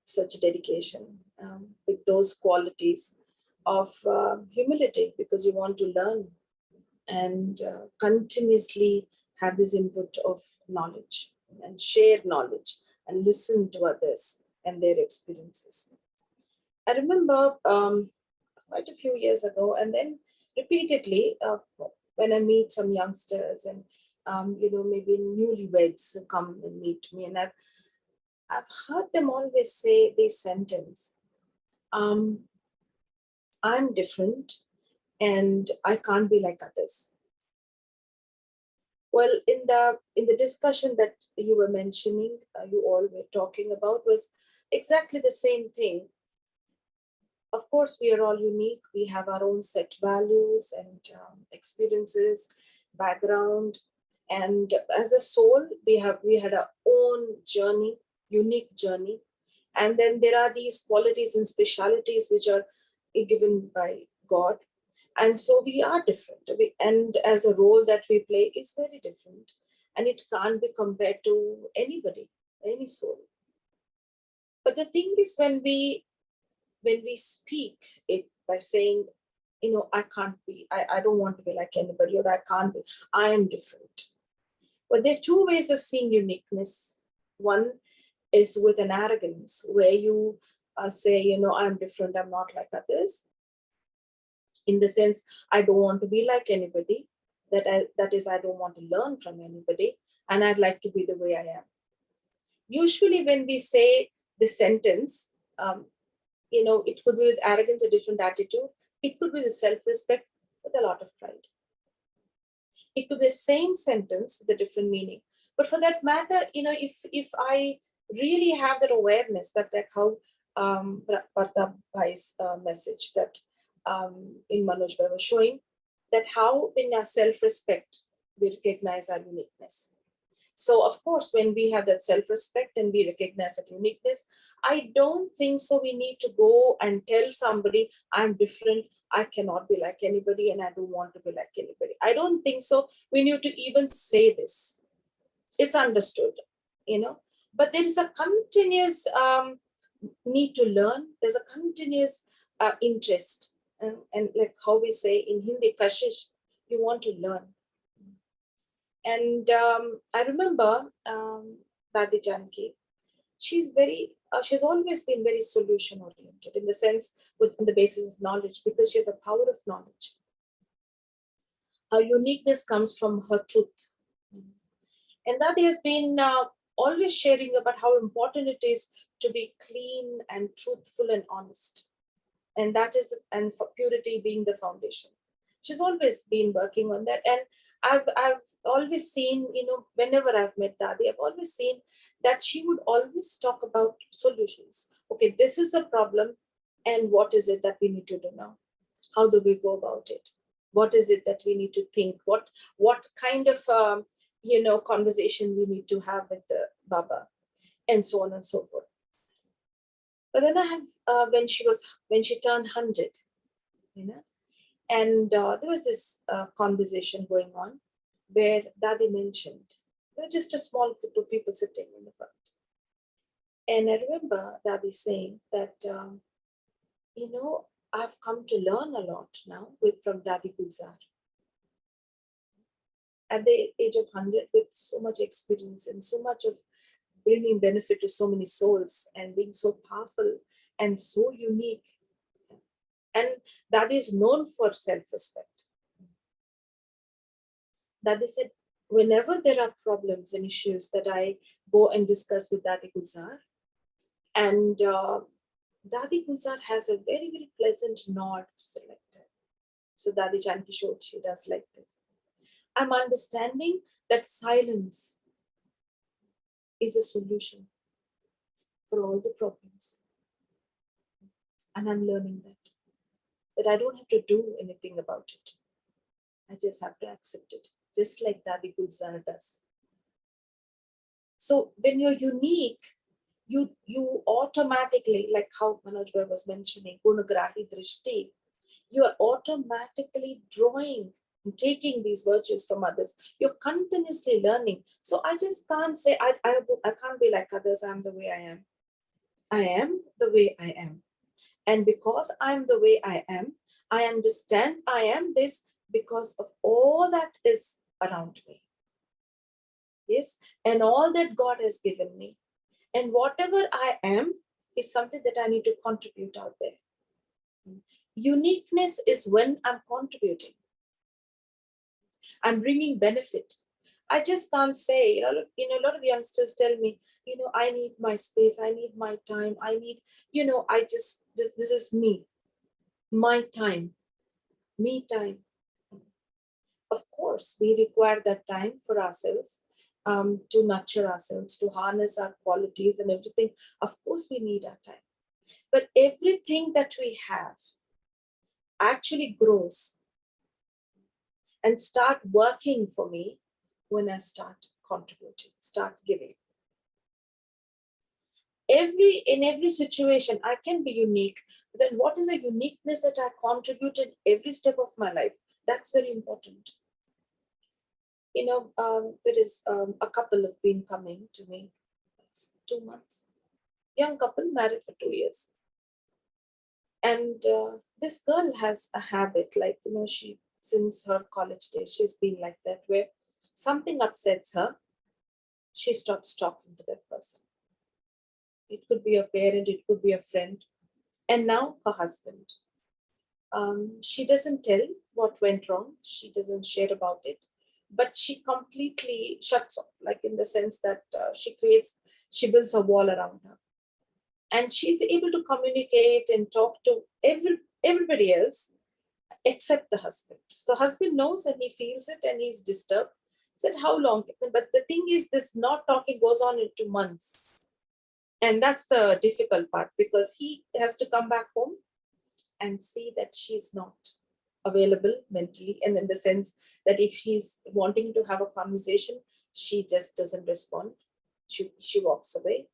such dedication, with those qualities of humility, because you want to learn and continuously have this input of knowledge and share knowledge and listen to others and their experiences. I remember quite a few years ago, and then repeatedly when I meet some youngsters and maybe newlyweds come and meet me, and I've heard them always say this sentence: I'm different and I can't be like others. Well, in the discussion that you were mentioning, you all were talking about, was exactly the same thing. Of course, we are all unique. We have our own set values and experiences, background, and as a soul, we had our own journey, unique journey. And then there are these qualities and specialities which are given by God. And so we are different. And as a role that we play is very different. And it can't be compared to anybody, any soul. But the thing is, when we speak it by saying, I can't be, I don't want to be like anybody, or I can't be, I am different. But there are two ways of seeing uniqueness. One is with an arrogance, where you say, I'm different, I'm not like others. In the sense, I don't want to be like anybody. That is, I don't want to learn from anybody, and I'd like to be the way I am. Usually when we say this sentence, it could be with arrogance, a different attitude. It could be with self-respect, with a lot of pride. It could be the same sentence with a different meaning. But for that matter, if I really have that awareness, that like how Pratap Bhai's message that in Manoj Bhai was showing, that how in our self-respect, we recognize our uniqueness. So of course, when we have that self-respect and we recognize that uniqueness, I don't think so we need to go and tell somebody, I'm different, I cannot be like anybody, and I don't want to be like anybody. I don't think so we need to even say this. It's understood, but there is a continuous need to learn. There's a continuous interest. And like how we say in Hindi, kashish, you want to learn. And I remember Dadi Janki, she's always been very solution oriented, in the sense on the basis of knowledge, because she has a power of knowledge. Her uniqueness comes from her truth. And Dadi has been always sharing about how important it is to be clean and truthful and honest. And and for purity being the foundation. She's always been working on that. And I've always seen, whenever I've met Dadi, I've always seen that she would always talk about solutions. Okay, this is a problem, and what is it that we need to do now? How do we go about it? What is it that we need to think? What kind of conversation we need to have with the Baba, and so on and so forth. But then I have when she turned 100, And there was this conversation going on where Dadi mentioned, there was just a small group of people sitting in the front. And I remember Dadi saying that, I've come to learn a lot now from Dadi Gulzar. At the age of 100, with so much experience and so much of bringing benefit to so many souls and being so powerful and so unique. And Dadi is known for self-respect. Dadi said, whenever there are problems and issues that I go and discuss with Dadi Gulzar, and Dadi Gulzar has a very, very pleasant nod selected. So Dadi Janki Kishore, she does like this. I'm understanding that silence is a solution for all the problems. And I'm learning that I don't have to do anything about it. I just have to accept it, just like Dadi Gulzar does. So when you're unique, you automatically, like how Manoj Bhai was mentioning, Gunagrahi Drishti, you are automatically drawing and taking these virtues from others. You're continuously learning. So I just can't say, I can't be like others, I'm the way I am. I am the way I am. And because I'm the way I am, I understand I am this because of all that is around me. Yes, and all that God has given me. And whatever I am is something that I need to contribute out there. Uniqueness is when I'm contributing. I'm bringing benefit. I just can't say, a lot of youngsters tell me, I need my space, I need my time, I need, this is me, my time, me time. Of course, we require that time for ourselves, to nurture ourselves, to harness our qualities and everything. Of course, we need our time. But everything that we have actually grows and start working for me when I start contributing, start giving. In every situation, I can be unique. Then what is the uniqueness that I contribute in every step of my life? That's very important. There is a couple have been coming to me. It's 2 months. Young couple, married for 2 years. And this girl has a habit, like, she, since her college days, she's been like that, where something upsets her, she stops talking to that person. It could be a parent, it could be a friend, and now her husband. She doesn't tell what went wrong. She doesn't share about it, but she completely shuts off, like in the sense that she builds a wall around her. And she's able to communicate and talk to everybody else except the husband. So husband knows and he feels it and he's disturbed. Said, how long? But the thing is, this not talking goes on into months. And that's the difficult part, because he has to come back home and see that she's not available mentally. And in the sense that if he's wanting to have a conversation, she just doesn't respond. She walks away.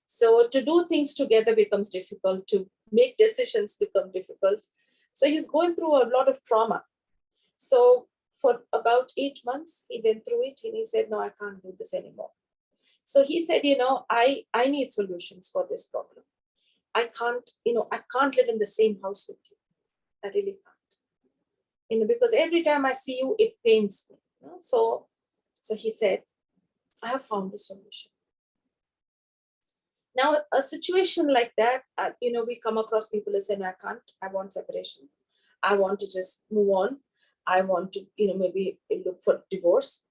So to do things together becomes difficult, to make decisions become difficult. So he's going through a lot of trauma. So for about 8 months, he went through it and he said, no, I can't do this anymore. So he said, I need solutions for this problem. I can't live in the same house with you. I really can't. Because every time I see you, it pains me. So he said, I have found a solution. Now, a situation like that, we come across people who say, no, I want separation. I want to just move on. I want to, maybe look for divorce.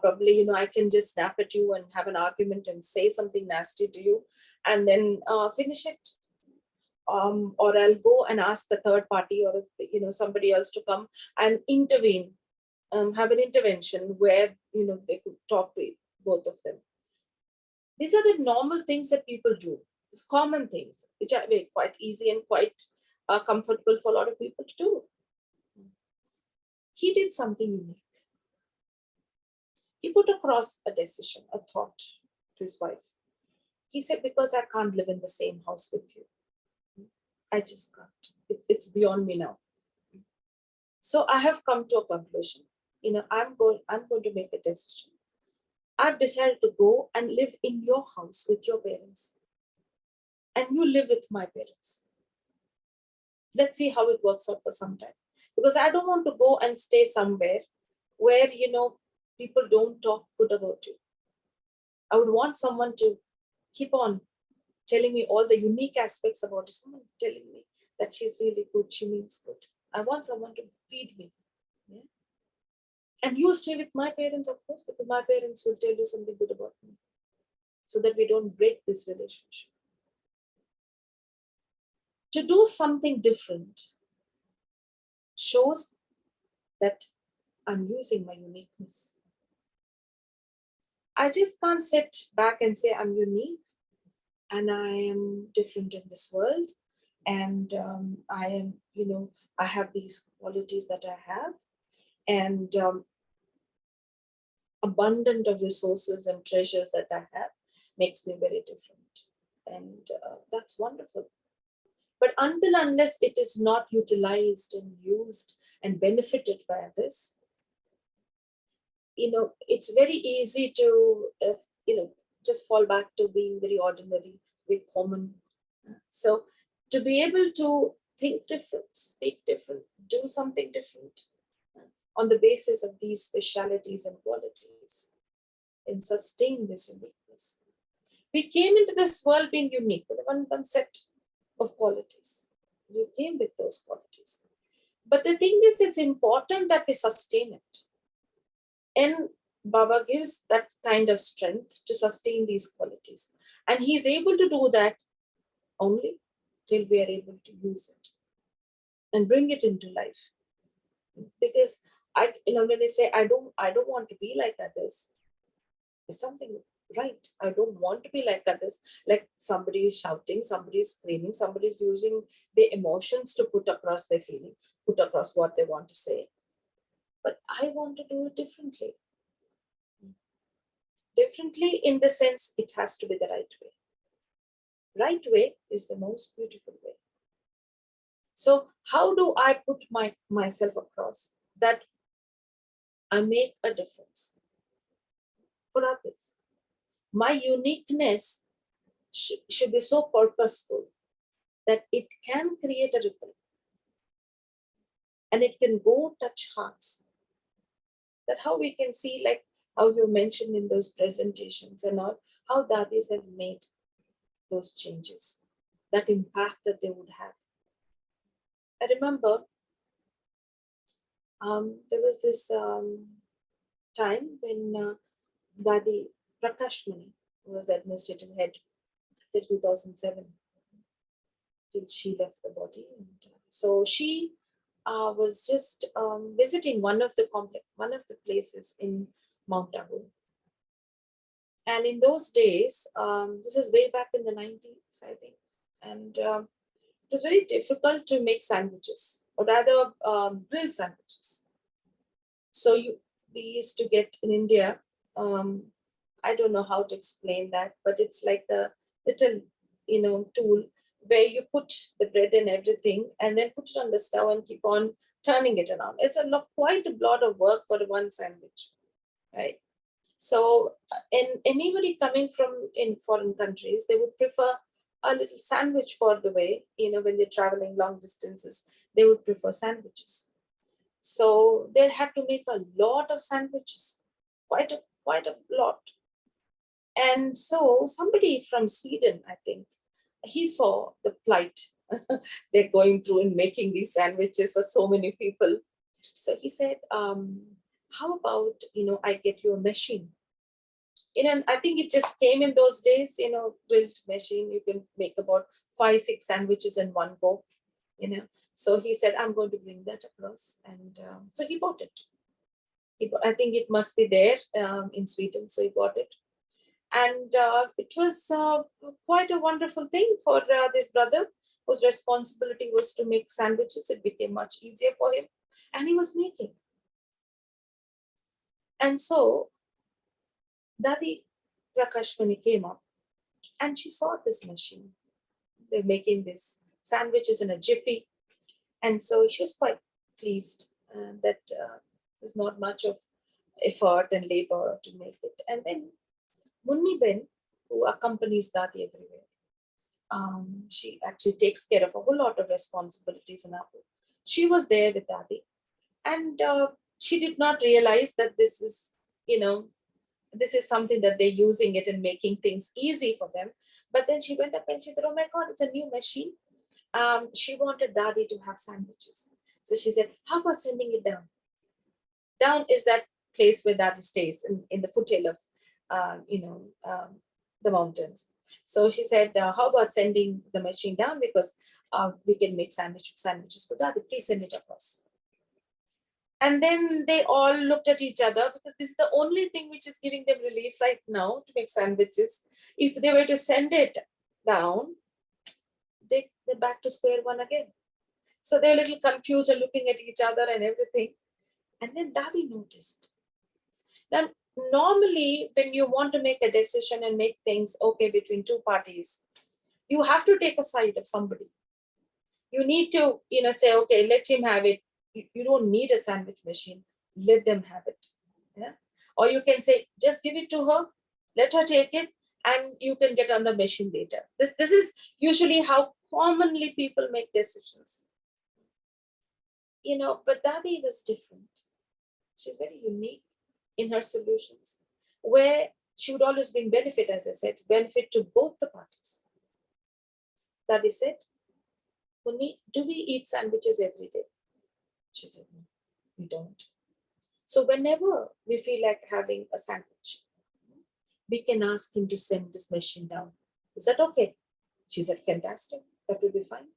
Probably, I can just snap at you and have an argument and say something nasty to you and then finish it. Or I'll go and ask a third party or, somebody else to come and intervene, have an intervention where, they could talk to both of them. These are the normal things that people do. It's common things, which are quite easy and quite comfortable for a lot of people to do. He did something unique. He put across a decision, a thought to his wife. He said, because I can't live in the same house with you. I just can't. It's beyond me now. So I have come to a conclusion. I'm going to make a decision. I've decided to go and live in your house with your parents. And you live with my parents. Let's see how it works out for some time. Because I don't want to go and stay somewhere where, people don't talk good about you. I would want someone to keep on telling me all the unique aspects about it. Someone telling me that she's really good, she means good. I want someone to feed me. Yeah? And you stay with my parents, of course, because my parents will tell you something good about me, so that we don't break this relationship. To do something different shows that I'm using my uniqueness. I just can't sit back and say I'm unique and I am different in this world. And I am, I have these qualities that I have, and abundant of resources and treasures that I have makes me very different. And that's wonderful. But unless it is not utilized and used and benefited by others, it's very easy to, just fall back to being very ordinary, very common. So to be able to think different, speak different, do something different on the basis of these specialities and qualities, and sustain this uniqueness. We came into this world being unique with one set of qualities. We came with those qualities. But the thing is, it's important that we sustain it. And Baba gives that kind of strength to sustain these qualities. And he's able to do that only till we are able to use it and bring it into life. Because when they say I don't want to be like others, there's something right. I don't want to be like others. Like somebody is shouting, somebody is screaming, somebody is using their emotions to put across their feeling, put across what they want to say. But I want to do it differently. Differently in the sense it has to be the right way. Right way is the most beautiful way. So how do I put myself across that I make a difference for others? My uniqueness should be so purposeful that it can create a ripple and it can go touch hearts. That how we can see, like how you mentioned in those presentations and all, how dadis have made those changes, that impact that they would have. I remember there was this time when Dadi Prakashmani was the administrative head till 2007, till she left the body. And so she was just visiting one of the places in Mount Abu. And in those days, this is way back in the 90s, I think, and it was very difficult to make sandwiches, or rather grilled sandwiches. So we used to get in India, I don't know how to explain that, but it's like a little, tool where you put the bread and everything and then put it on the stove and keep on turning it around. It's quite a lot of work for one sandwich, right? So, anybody coming from in foreign countries, they would prefer a little sandwich for the way, when they're traveling long distances, they would prefer sandwiches. So they had to make a lot of sandwiches, quite a lot. And so somebody from Sweden, I think, he saw the plight they're going through in making these sandwiches for so many people. So he said, how about, I get you a machine? I think it just came in those days, grilled machine, you can make about 5-6 sandwiches in one go, So he said, I'm going to bring that across. And so he bought it. I think it must be there in Sweden. So he bought it. And it was quite a wonderful thing for this brother whose responsibility was to make sandwiches. It became much easier for him. And he was making. And so Dadi Prakashmani came up and she saw this machine. They're making these sandwiches in a jiffy. And so she was quite pleased that there's not much of effort and labor to make it. And then Munni Ben, who accompanies Dadi everywhere, she actually takes care of a whole lot of responsibilities in our home. She was there with Dadi, and she did not realize that this is, this is something that they're using it and making things easy for them. But then she went up and she said, "Oh my God, it's a new machine." She wanted Dadi to have sandwiches. So she said, "How about sending it down?" Down is that place where Dadi stays in the foothill of, the mountains. So she said, "How about sending the machine down, because we can make sandwiches for Dadi. Please send it across." And then they all looked at each other, because this is the only thing which is giving them relief right now, to make sandwiches. If they were to send it down, they're back to square one again. So they're a little confused and looking at each other and everything. And then Dadi noticed. Now, normally, when you want to make a decision and make things okay between two parties, you have to take a side of somebody. You need to, say, okay, let him have it. You don't need a sandwich machine. Let them have it. Yeah. Or you can say, just give it to her, let her take it, and you can get on the machine later. This is usually how commonly people make decisions. But Dadi was different. She's very unique in her solutions, where she would always bring benefit, as I said, benefit to both the parties. Dadi said, "Munni, do we eat sandwiches every day?" She said, "No, we don't." So whenever we feel like having a sandwich, we can ask him to send this machine down. Is that okay? She said, "Fantastic, that will be fine."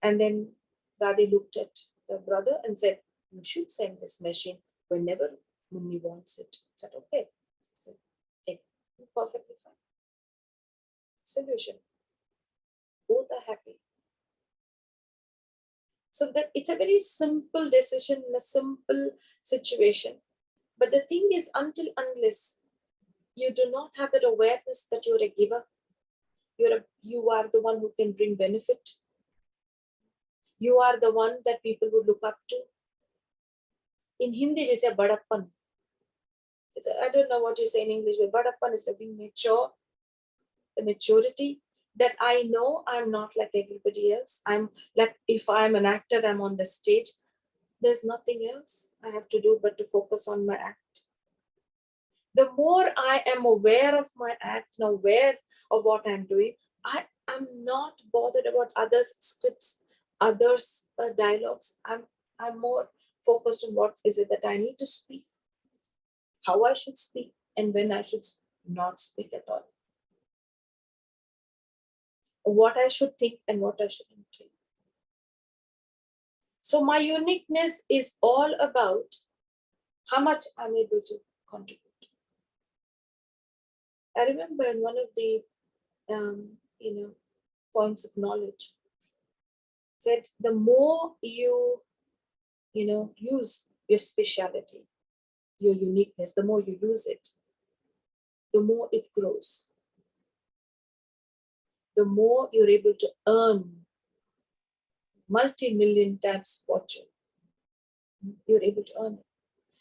And then Dadi looked at the brother and said, "You should send this machine whenever Munni wants it." I said, "Okay." He said, "Okay, perfectly fine." Solution. Both are happy. So that it's a very simple decision in a simple situation. But the thing is, unless you do not have that awareness that you're a giver, you are the one who can bring benefit. You are the one that people would look up to. In Hindi, we say badappan. I don't know what you say in English, but badappan is like being mature, the maturity that I know I'm not like everybody else. I'm like, if I'm an actor, I'm on the stage. There's nothing else I have to do but to focus on my act. The more I am aware of my act and aware of what I'm doing, I'm not bothered about others' scripts, others' dialogues. I'm more focused on what is it that I need to speak, how I should speak, and when I should not speak at all. What I should think and what I shouldn't think. So my uniqueness is all about how much I'm able to contribute. I remember in one of the points of knowledge said, the more you use your speciality, your uniqueness, the more you use it, the more it grows. The more you're able to earn multi-million times fortune, you're able to earn it.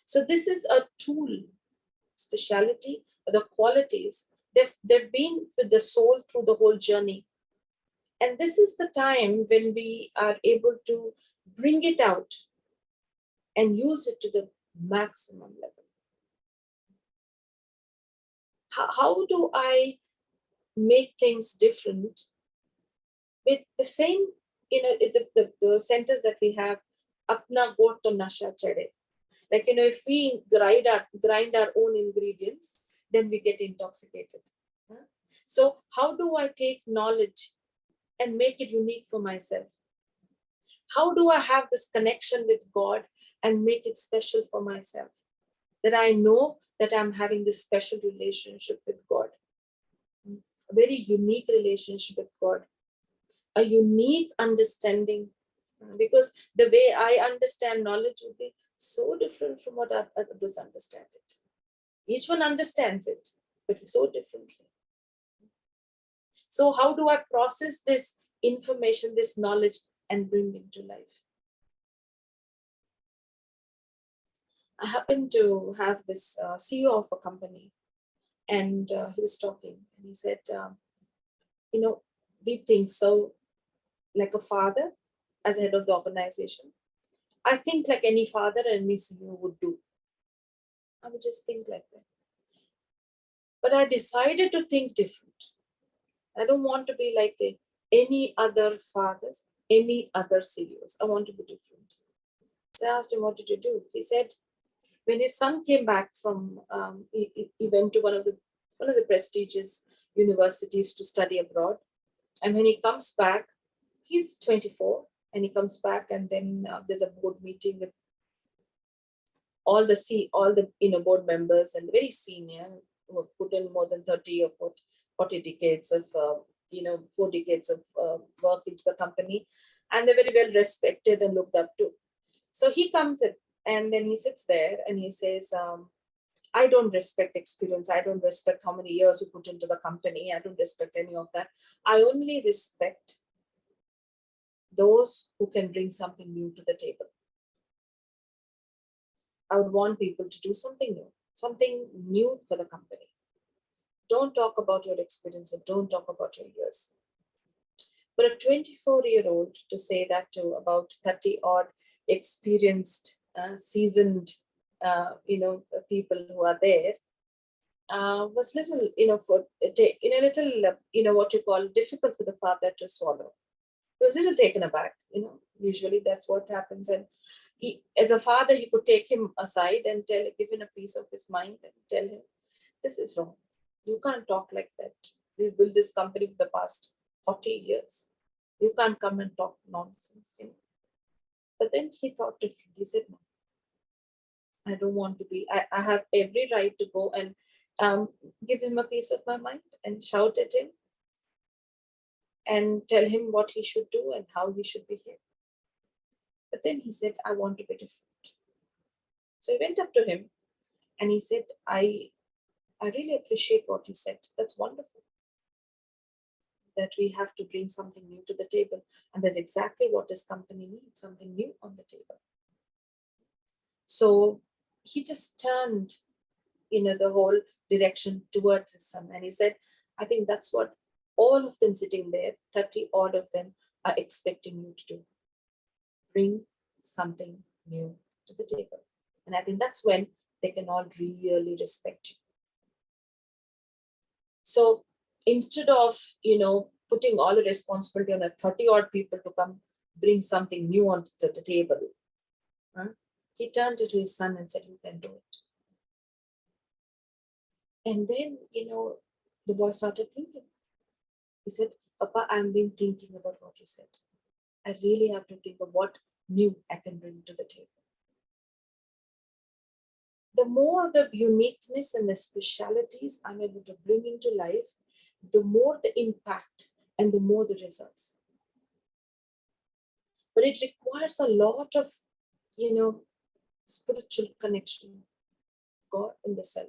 So this is a tool, speciality, the qualities, they've been with the soul through the whole journey. And this is the time when we are able to bring it out and use it to the maximum level. How do I make things different with the same, the sentence that we have, apna got to nasha chade. Like, if we grind our own ingredients, then we get intoxicated. So how do I take knowledge and make it unique for myself? How do I have this connection with God and make it special for myself? That I know that I'm having this special relationship with God, a very unique relationship with God, a unique understanding, because the way I understand knowledge will be so different from what others understand it. Each one understands it, but so differently. So how do I process this information, this knowledge, and bring it to life? I happened to have this CEO of a company, and he was talking, and he said, we think so like a father as head of the organization. I think like any father and any CEO would do. I would just think like that. But I decided to think different. I don't want to be like any other fathers, any other CEOs. I want to be different. So I asked him, what did you do? He said, when his son came back from, he went to one of the prestigious universities to study abroad. And when he comes back, he's 24, and he comes back, and then there's a board meeting with all the board members and very senior who have put in more than 30 or 40 decades of 4 decades of work into the company, and they're very well respected and looked up to. So he comes in, and then he sits there and he says, I don't respect experience. I don't respect how many years you put into the company. I don't respect any of that. I only respect those who can bring something new to the table. I would want people to do something new for the company. Don't talk about your experience and don't talk about your years. For a 24-year-old to say that to about 30 odd experienced, seasoned, people who are there, was little, what you call difficult for the father to swallow. He was a little taken aback, usually that's what happens. And he, as a father, he could take him aside and give him a piece of his mind and tell him, this is wrong. You can't talk like that. We've built this company for the past 40 years. You can't come and talk nonsense. But then he thought differently. He said, no, I don't want to be, I have every right to go and give him a piece of my mind and shout at him and tell him what he should do and how he should behave. But then he said, I want to be different. So he went up to him and he said, I really appreciate what you said. That's wonderful. That we have to bring something new to the table. And that's exactly what this company needs, something new on the table. So he just turned, the whole direction towards his son. And he said, I think that's what all of them sitting there, 30 odd of them, are expecting you to do. Bring something new to the table. And I think that's when they can all really respect you. So instead of, putting all the responsibility on a 30 odd people to come bring something new onto the table, he turned to his son and said, you can do it. And then, the boy started thinking. He said, Papa, I've been thinking about what you said. I really have to think of what new I can bring to the table. The more the uniqueness and the specialities I'm able to bring into life, the more the impact and the more the results. But it requires a lot of, spiritual connection, God and the self.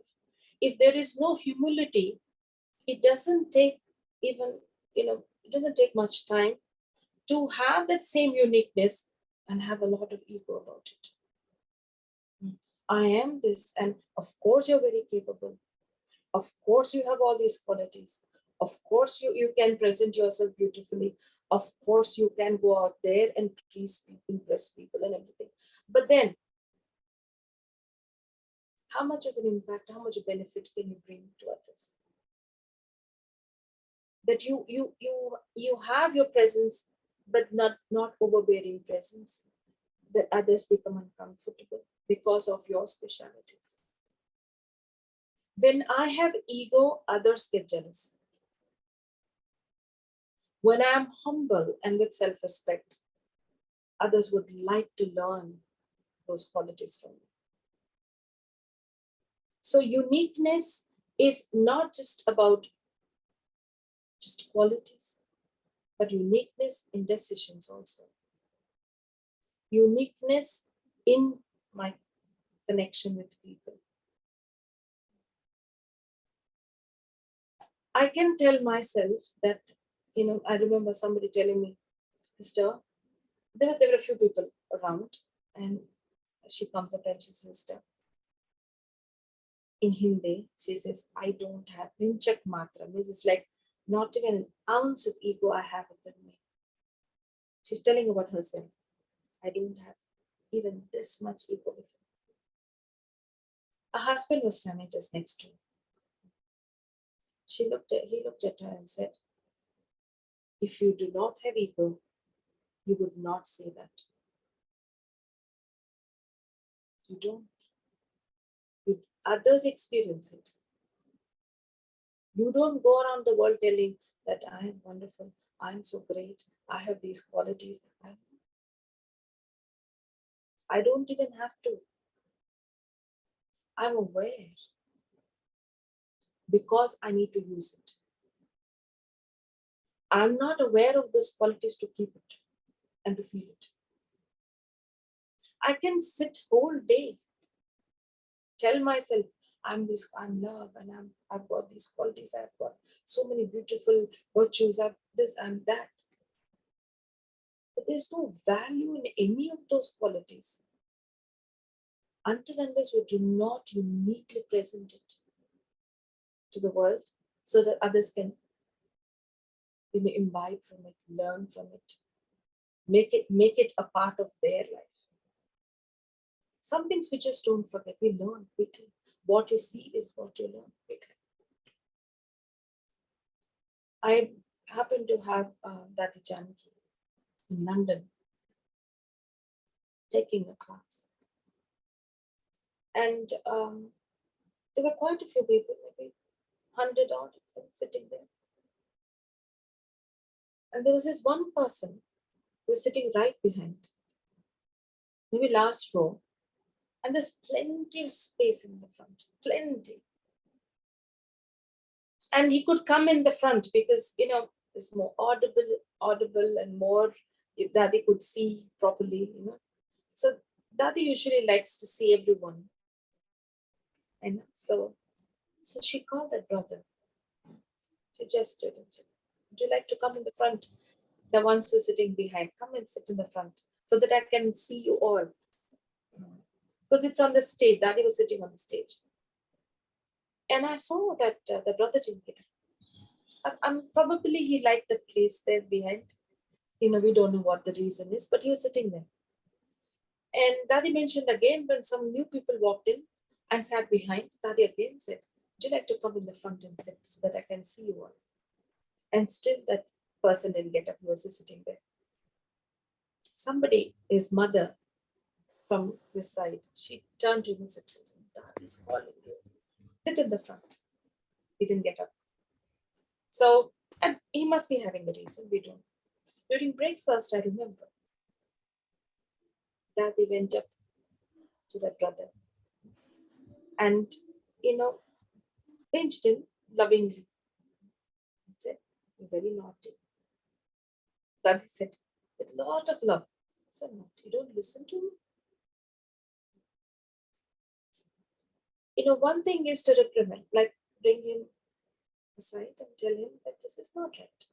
If there is no humility, it doesn't take even, it doesn't take much time to have that same uniqueness and have a lot of ego about it. I am this, and of course you're very capable. Of course you have all these qualities. Of course you can present yourself beautifully. Of course you can go out there and please people, impress people and everything. But then, how much of an impact, how much benefit can you bring to others? That you have your presence, but not overbearing presence, that others become uncomfortable because of your specialities. When I have ego, others get jealous. When I am humble and with self-respect, others would like to learn those qualities from me. So uniqueness is not just about just qualities, but uniqueness in decisions also. Uniqueness in my connection with people. I can tell myself that, I remember somebody telling me, sister, there were a few people around, and she comes up and she says, sister, in Hindi, she says, I don't have pinchak matra, means it's like not even an ounce of ego I have within me. She's telling about herself. I don't have even this much ego within me. A husband was standing just next to her. He looked at her and said, if you do not have ego, you would not say that. You don't. Others experience it. You don't go around the world telling that I am wonderful, I am so great, I have these qualities. I don't even have to. I'm aware because I need to use it. I'm not aware of those qualities to keep it and to feel it. I can sit whole day, tell myself I'm love, and I've got these qualities, I've got so many beautiful virtues, I've this and that. But there's no value in any of those qualities until unless you do not uniquely present it to the world so that others can imbibe from it, learn from it, make it a part of their life. Some things we just don't forget, we learn quickly. What you see is what you learn quickly. I happened to have Dati Janaki in London taking a class. And there were quite a few people, maybe 100 odd sitting there. And there was this one person who was sitting right behind, maybe last row. And there's plenty of space in the front, plenty. And he could come in the front because, it's more audible and more, Dadi could see properly, So Dadi usually likes to see everyone. And so she called that brother. She gestured and said, would you like to come in the front? The ones who are sitting behind, come and sit in the front so that I can see you all. Because it's on the stage, Dadi was sitting on the stage. And I saw that the brother didn't get it. Probably he liked the place there behind. We don't know what the reason is, but he was sitting there. And Dadi mentioned again when some new people walked in and sat behind, Dadi again said, would you like to come in the front and sit so that I can see you all? And still that person didn't get up, he was just sitting there. Somebody, his mother from this side, she turned to him and said, Dadi's calling you. Sit in the front. He didn't get up. So, and he must be having a reason, we don't. During breakfast, I remember that they went up to that brother and, pinched him lovingly. He said, you're very naughty. That he said, with a lot of love. So, no, you don't listen to me. One thing is to reprimand, like bring him aside and tell him that this is not right.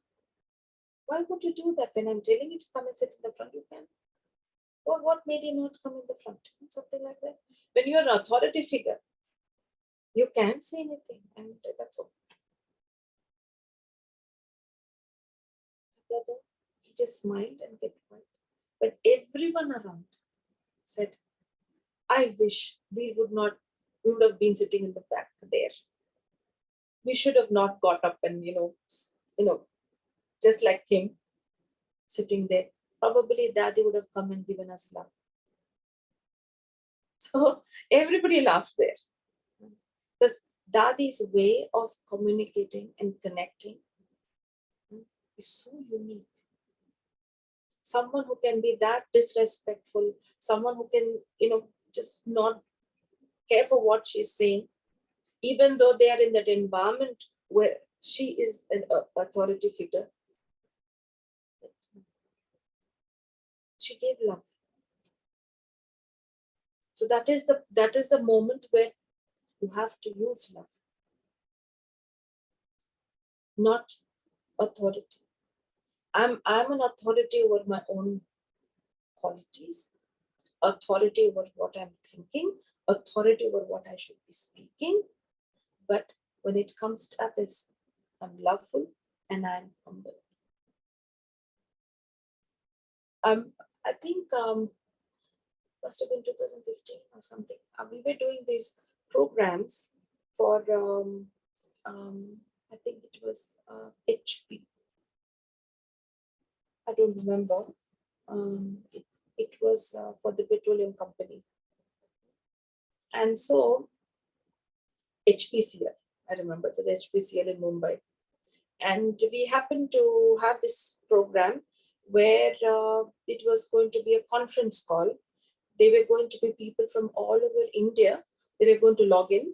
Why would you do that when I'm telling you to come and sit in the front? You can. Or what made you not come in the front? Something like that. When you're an authority figure, you can't say anything, and that's all. Brother, he just smiled and kept quiet. But everyone around said, I wish we would have been sitting in the back there. We should have not got up and, just like him sitting there. Probably Daddy would have come and given us love. So everybody laughed there. Because Dadi's way of communicating and connecting is so unique. Someone who can be that disrespectful, someone who can, just not care for what she's saying, even though they are in that environment where she is an authority figure. She gave love. So that is the moment where you have to use love, not authority. I'm an authority over my own qualities, authority over what I'm thinking, authority over what I should be speaking, But when it comes to others, I'm loveful and I'm humble. I think must have been 2015 or something. We were doing these programs for I think it was HP. I don't remember. It was for the petroleum company. And so HPCL, I remember it was HPCL in Mumbai. And we happened to have this program where it was going to be a conference call. They were going to be people from all over India. They were going to log in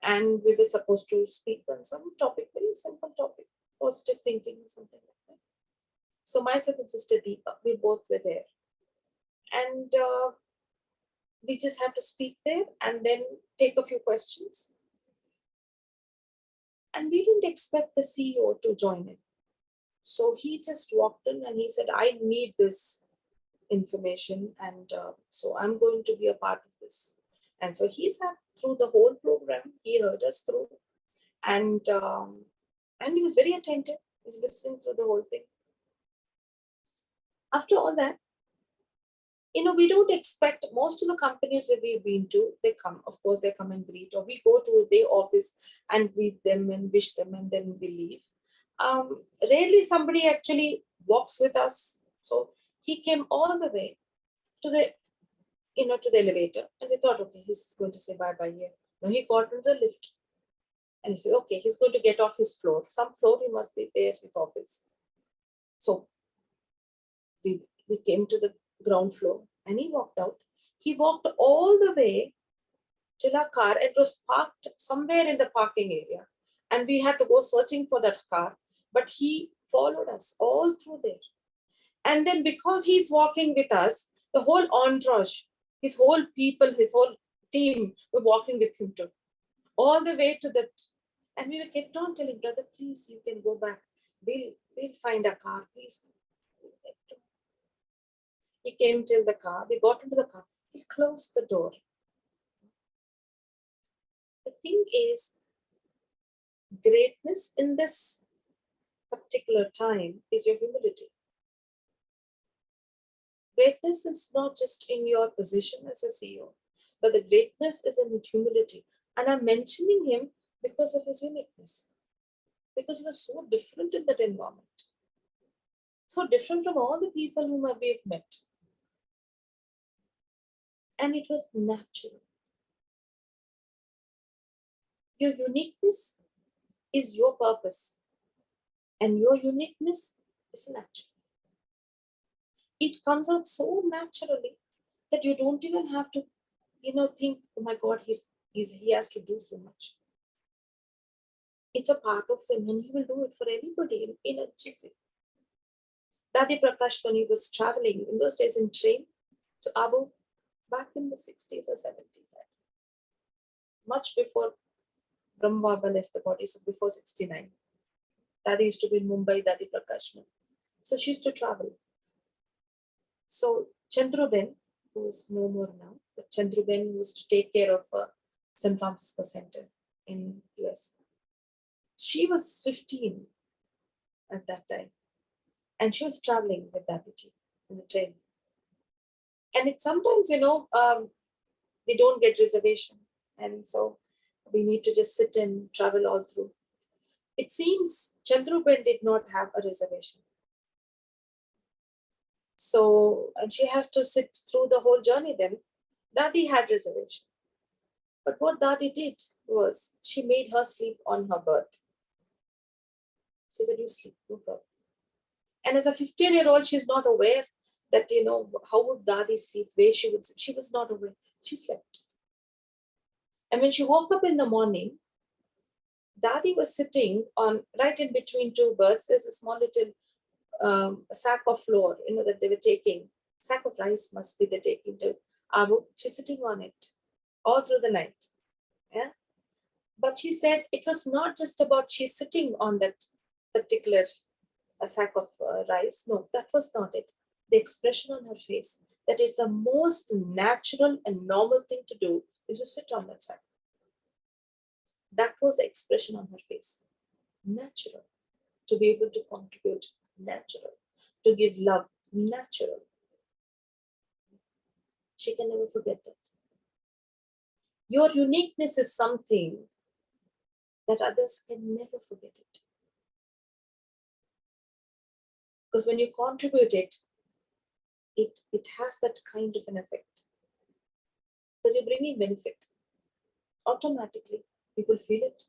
and we were supposed to speak on some topic, very simple topic, positive thinking, something like that. So myself and sister Deepa, we both were there. And we just had to speak there and then take a few questions. And we didn't expect the CEO to join in. So he just walked in and he said, I need this information. And so I'm going to be a part of this. And so he sat through the whole program. He heard us through. And he was very attentive. He was listening through the whole thing. After all that, we don't expect most of the companies where we've been to, they come, of course, they come and greet, or we go to their office and greet them and wish them and then we leave. Rarely somebody actually walks with us. So he came all the way to the, to the elevator and we thought, okay, he's going to say bye-bye here. No, he got into the lift and he said, okay, he's going to get off his floor. Some floor he must be there, his office. So we came to the ground floor and he walked out. He walked all the way till our car. It was parked somewhere in the parking area and we had to go searching for that car, but he followed us all through there. And then because he's walking with us, the whole entourage, his whole people, his whole team were walking with him too, all the way to that. And we kept on telling, brother, please, you can go back. We'll find a car, please. He came till the car. We got into the car. He closed the door. The thing is, greatness in this particular time is your humility. Greatness is not just in your position as a CEO, but the greatness is in humility. And I'm mentioning him because of his uniqueness. Because he was so different in that environment. So different from all the people whom we've met. And it was natural. Your uniqueness is your purpose. And your uniqueness is natural. It comes out so naturally that you don't even have to, think, oh my God, he has to do so much. It's a part of him and he will do it for everybody in a jiffy. Dadi Prakash, when he was traveling in those days in train to Abu, back in the 60s or 70s, much before Brahma Baba left the body, so before 69. Dadi used to be in Mumbai, Dadi Prakash. So she used to travel. So Chandruben, who is no more now, but Chandruben used to take care of San Francisco Center in US. She was 15 at that time. And she was traveling with Dadiji in the train. And it's sometimes, we don't get reservation. And so we need to just sit and travel all through. It seems Chandruben did not have a reservation. So, and she has to sit through the whole journey then. Dadi had reservation. But what Dadi did was she made her sleep on her berth. She said, you sleep, no problem. And as a 15-year-old, she's not aware that, how would Dadi sleep, where she was not aware. She slept. And when she woke up in the morning, Dadi was sitting on right in between two berths. There's a small little sack of flour, that they were taking. Sack of rice must be they're taking to Abu. She's sitting on it all through the night. Yeah. But she said it was not just about she's sitting on that particular sack of rice. No, that was not it. The expression on her face, that is the most natural and normal thing to do is to sit on that sack. That was the expression on her face. Natural. To be able to contribute, natural. To give love, natural. She can never forget that. Your uniqueness is something that others can never forget it. Because when you contribute it, it has that kind of an effect. Because you're bringing benefit. Automatically, people feel it.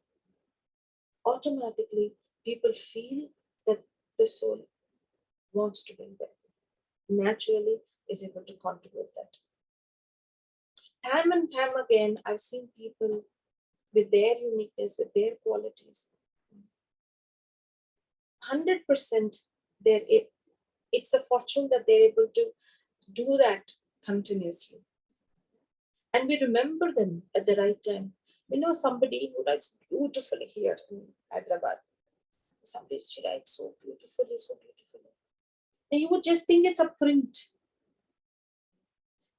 Automatically, people feel that the soul wants to bring benefit. Naturally, is able to contribute that. Time and time again, I've seen people with their uniqueness, with their qualities. 100% it's a fortune that they're able to do that continuously. And we remember them at the right time. We know somebody who writes beautifully here in Hyderabad. Somebody, she writes so beautifully, so beautifully. And you would just think it's a print.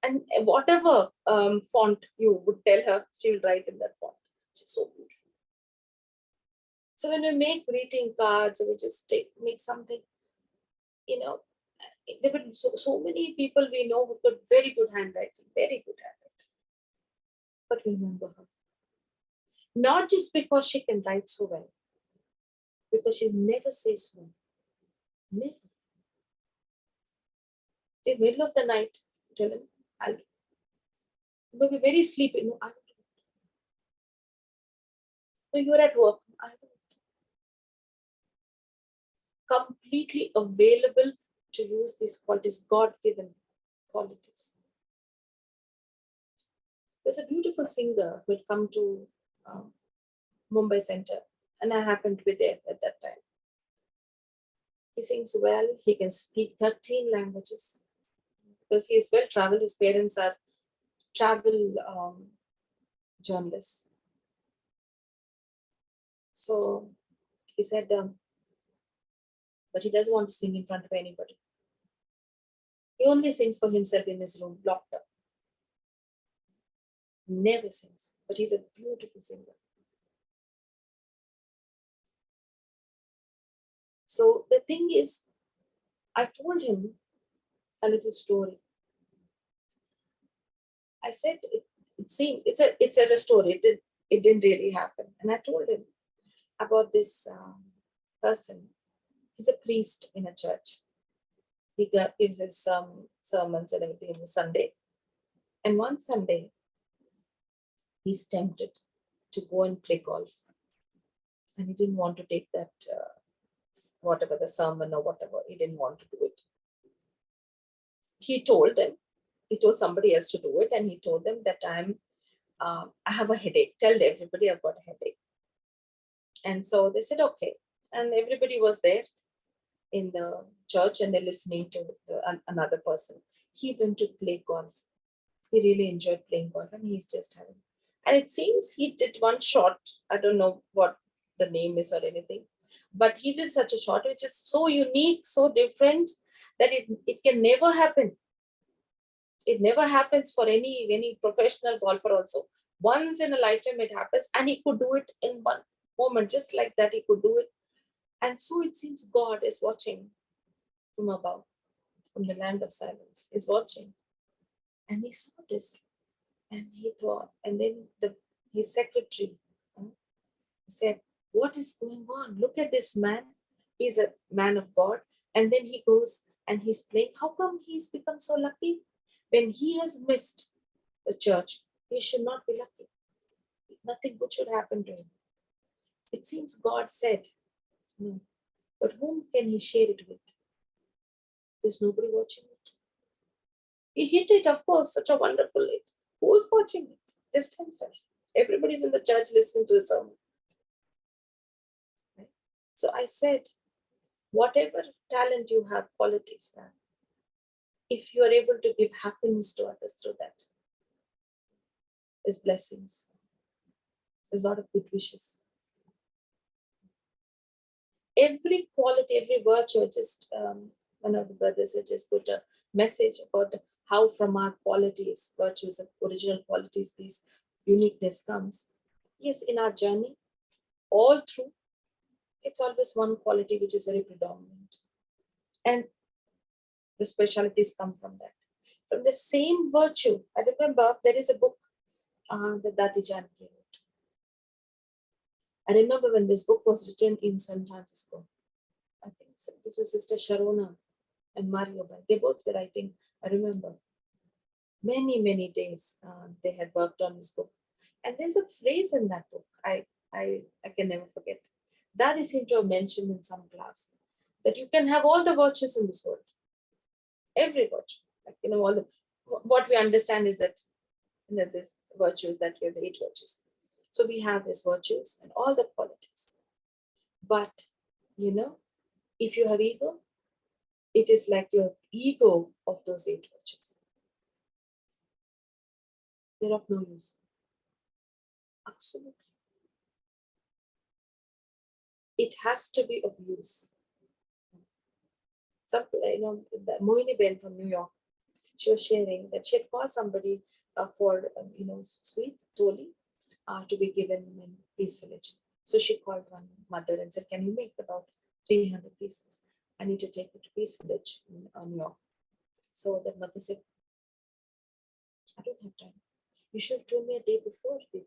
And whatever font you would tell her, she will write in that font. She's so beautiful. So when we make greeting cards, or we just make something, you know, there were so many people we know who've got very good handwriting, very good handwriting. But we remember her. Not just because she can write so well, because she never says no. Never. In the middle of the night, tell him, I'll do. But be very sleepy. No, I'll do it. So you're at work. I'll do it. Completely available to use these qualities, God-given qualities. There's a beautiful singer who had come to Mumbai Center, and I happened to be there at that time. He sings well. He can speak 13 languages because he is well traveled. His parents are travel journalists. So he said, but he doesn't want to sing in front of anybody. He only sings for himself in his room, locked up. Never sings, but he's a beautiful singer. So the thing is, I told him a little story. I said, it seemed it's a story. It didn't really happen. And I told him about this person. He's a priest in a church. He gives his sermons and everything on Sunday. And one Sunday, he's tempted to go and play golf. And he didn't want to take that, whatever the sermon or whatever, he didn't want to do it. He told somebody else to do it, and he told them that I have a headache. Tell everybody I've got a headache. And so they said, okay. And everybody was there in the church and they're listening to another person. He went to play golf. He really enjoyed playing golf and he's just having. And it seems he did one shot. I don't know what the name is or anything, but he did such a shot which is so unique, so different that it can never happen. It never happens for any professional golfer also. Once in a lifetime it happens, and he could do it in one moment, just like that he could do it. And so it seems God is watching from above, from the land of silence, is watching. And he saw this and he thought, and then his secretary said, what is going on? Look at this man. He's a man of God. And then he goes and he's playing. How come he's become so lucky? When he has missed the church, he should not be lucky. Nothing good should happen to him. It seems God said, no. But whom can he share it with? There's nobody watching it. He hit it, of course, such a wonderful hit. Who's watching it? Just himself. Everybody's in the church listening to the sermon. Right? So I said, whatever talent you have, qualities, man, if you are able to give happiness to others through that, there's blessings. There's a lot of good wishes. Every quality, every virtue, just one of the brothers had just put a message about how from our qualities, virtues, original qualities, this uniqueness comes. yes, in our journey, all through, it's always one quality which is very predominant. And the specialities come from that. From the same virtue, I remember there is a book that Dati Janki wrote. I remember when this book was written in San Francisco. I think so. This was Sister Sharona and Mario. They both were writing. I remember many, many days they had worked on this book. And there's a phrase in that book I can never forget. That is seemed to have mentioned in some class, that you can have all the virtues in this world, every virtue. Like, all the, what we understand is that, this virtues, that we have the 8 virtues. So we have these virtues and all the qualities. But, if you have ego, it is like your ego of those 8 virtues. They're of no use. Absolutely. It has to be of use. Some, the Mohini Ben from New York, she was sharing that she had called somebody for, sweets, toli, to be given in Peace Village. So she called one mother and said, can you make about 300 pieces? I need to take it to Peace Village in New York. So the mother said, I don't have time. You should have told me a day before, baby.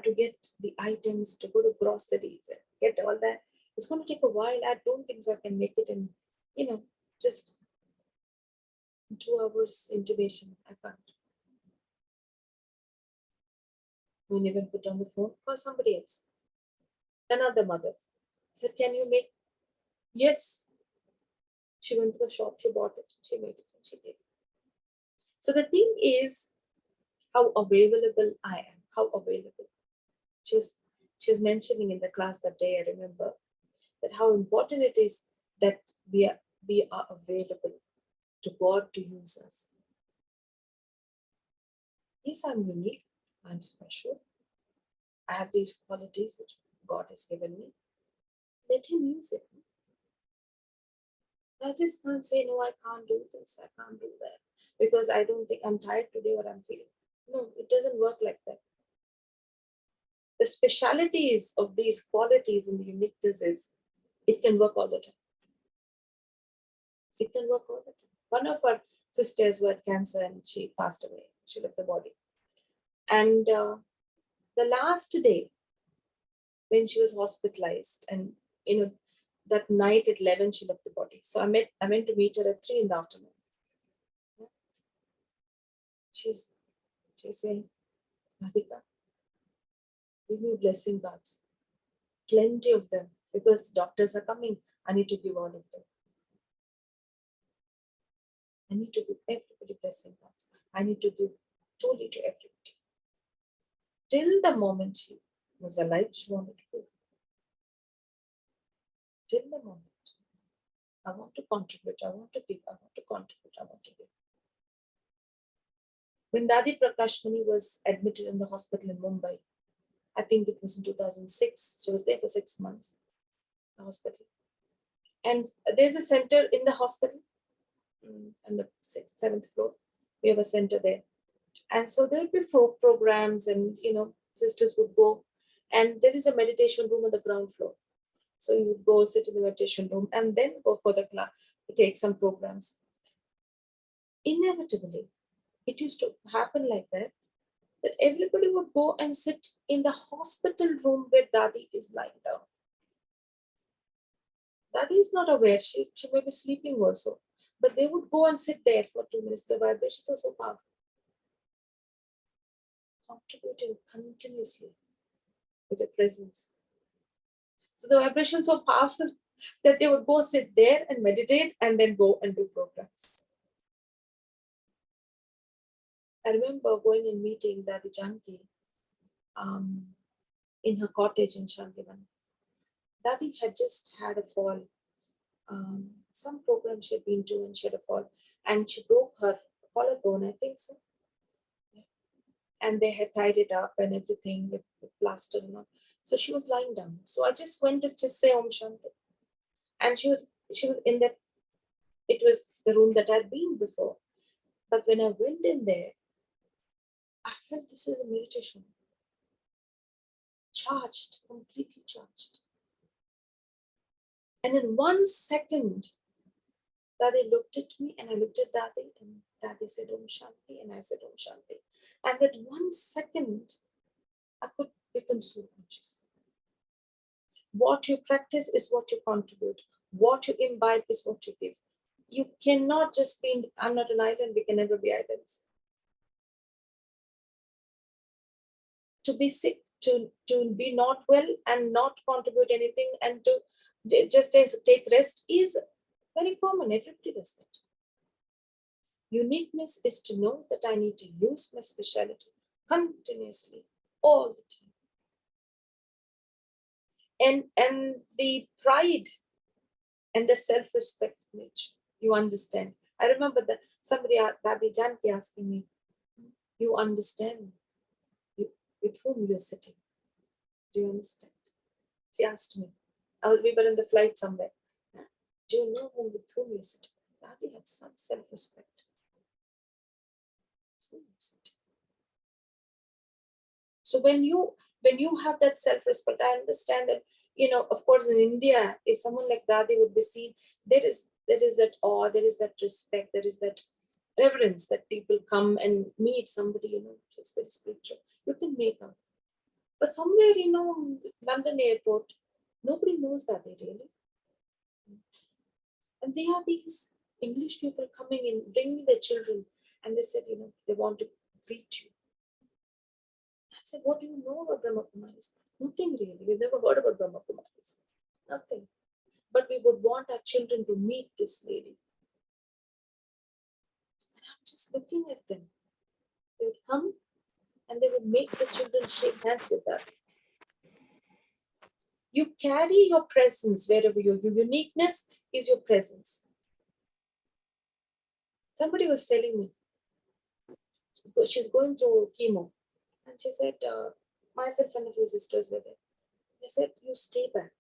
To get the items, to go to groceries, and get all that. It's going to take a while. I don't think so I can make it in, just 2 hours intimation. I can't. When even put on the phone, call somebody else. Another mother said, can you make? Yes. She went to the shop, she bought it, she made it, and she did. So the thing is how available I am, how available. She was mentioning in the class that day, I remember, that how important it is that we are available to God to use us. Yes, I'm unique, I'm special. I have these qualities which God has given me. Let Him use it. I just can't say, no, I can't do this, I can't do that, because I don't think I'm tired today or I'm feeling. No, it doesn't work like that. The specialities of these qualities in the uniqueness is, it can work all the time. It can work all the time. One of our sisters who had cancer and she passed away. She left the body. And the last day when she was hospitalized, and that night at 11 she left the body. So I meant to meet her at 3 in the afternoon. She's saying, Radhika, give me blessing cards. Plenty of them, because doctors are coming. I need to give all of them. I need to give everybody blessing cards. I need to give truly to everybody. Till the moment she was alive, she wanted to give. Till the moment. I want to contribute, I want to give, I want to contribute, I want to give. When Dadi Prakashmani was admitted in the hospital in Mumbai, I think it was in 2006, she was there for 6 months, the hospital. And there's a center in the hospital, on the 7th floor. We have a center there. And so there would be folk programs and, sisters would go. And there is a meditation room on the ground floor. So you would go sit in the meditation room and then go for the class, take some programs. Inevitably, it used to happen like that everybody would go and sit in the hospital room where Dadi is lying down. Dadi is not aware, she may be sleeping also, but they would go and sit there for 2 minutes. The vibrations are so powerful. Contributing continuously with the presence. So the vibrations are so powerful that they would go sit there and meditate and then go and do programs. I remember going and meeting Dadi Janki in her cottage in Shantivan. Dadi had just had a fall. Some program she had been to and she had a fall. And she broke her collarbone, I think so. And they had tied it up and everything with plaster and all. So she was lying down. So I just went to just say Om Shanti. And she was in that, it was the room that I'd been before. But when I went in there, I felt this is a meditation. charged, completely charged. And in 1 second, Dadi looked at me and I looked at Dadi, and Dadi said Om Shanti and I said Om Shanti. And that 1 second, I could become so conscious. What you practice is what you contribute. What you imbibe is what you give. You cannot just be, I'm not an island, we can never be islands. To be sick, to be not well and not contribute anything and to just take rest is very common. Everybody does that. Uniqueness is to know that I need to use my speciality continuously, all the time. And the pride and the self-respect which you understand. I remember that somebody, Dadi Janki, asking me, you understand with whom you're sitting? Do you understand? She asked me. We were in the flight somewhere. Do you know with whom you're sitting? Dadi had such self-respect. So when you have that self-respect, I understand that, of course, in India, if someone like Dadi would be seen, there is that awe, there is that respect, there is that reverence that people come and meet somebody, just very spiritual. You can make up. But somewhere, London airport, nobody knows Dadi really. And they are these English people coming in, bringing their children, and they said, they want to greet you. I said, what do you know about Brahma Kumaris? Nothing really. We've never heard about Brahma Kumaris. Nothing. But we would want our children to meet this lady. And I'm just looking at them. They would come and they would make the children shake hands with us. You carry your presence wherever you're. Your uniqueness is your presence. Somebody was telling me, she's going through chemo. And she said, myself and a few sisters were there. They said, you stay back.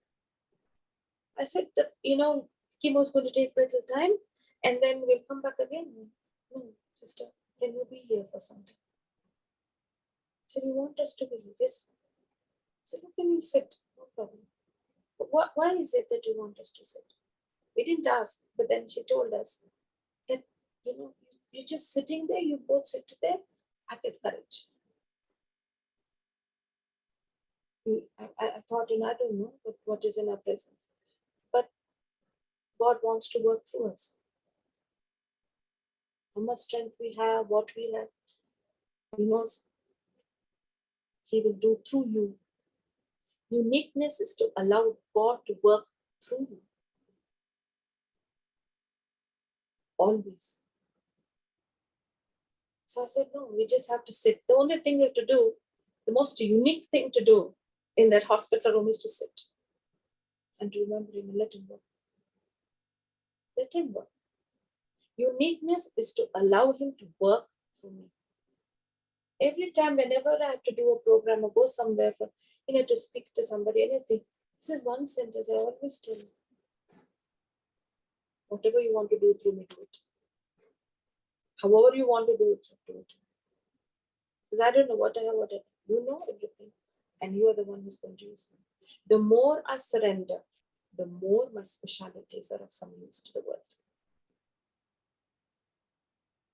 I said, chemo is going to take a little time and then we'll come back again. No, sister, can you be here for some time? So you want us to be here? Yes. I said, okay, we'll sit. No problem. But why is it that you want us to sit? We didn't ask, but then she told us that, you're just sitting there, you both sit there, I get courage. I thought, I don't know what is in our presence. But God wants to work through us. How much strength we have, what we have, He knows He will do through you. Uniqueness is to allow God to work through you. Always. So I said, no, we just have to sit. The only thing we have to do, the most unique thing to do in that hospital room is to sit. And to remember Him and let Him work. Let Him work. Uniqueness is to allow Him to work through me. Every time, whenever I have to do a program or go somewhere for, to speak to somebody, anything, this is one sentence I always tell you. Whatever you want to do through me, do it. However you want to do it, do it. Because I don't know what I have, you know everything. And you are the one who's going to use me. The more I surrender, the more my specialities are of some use to the world.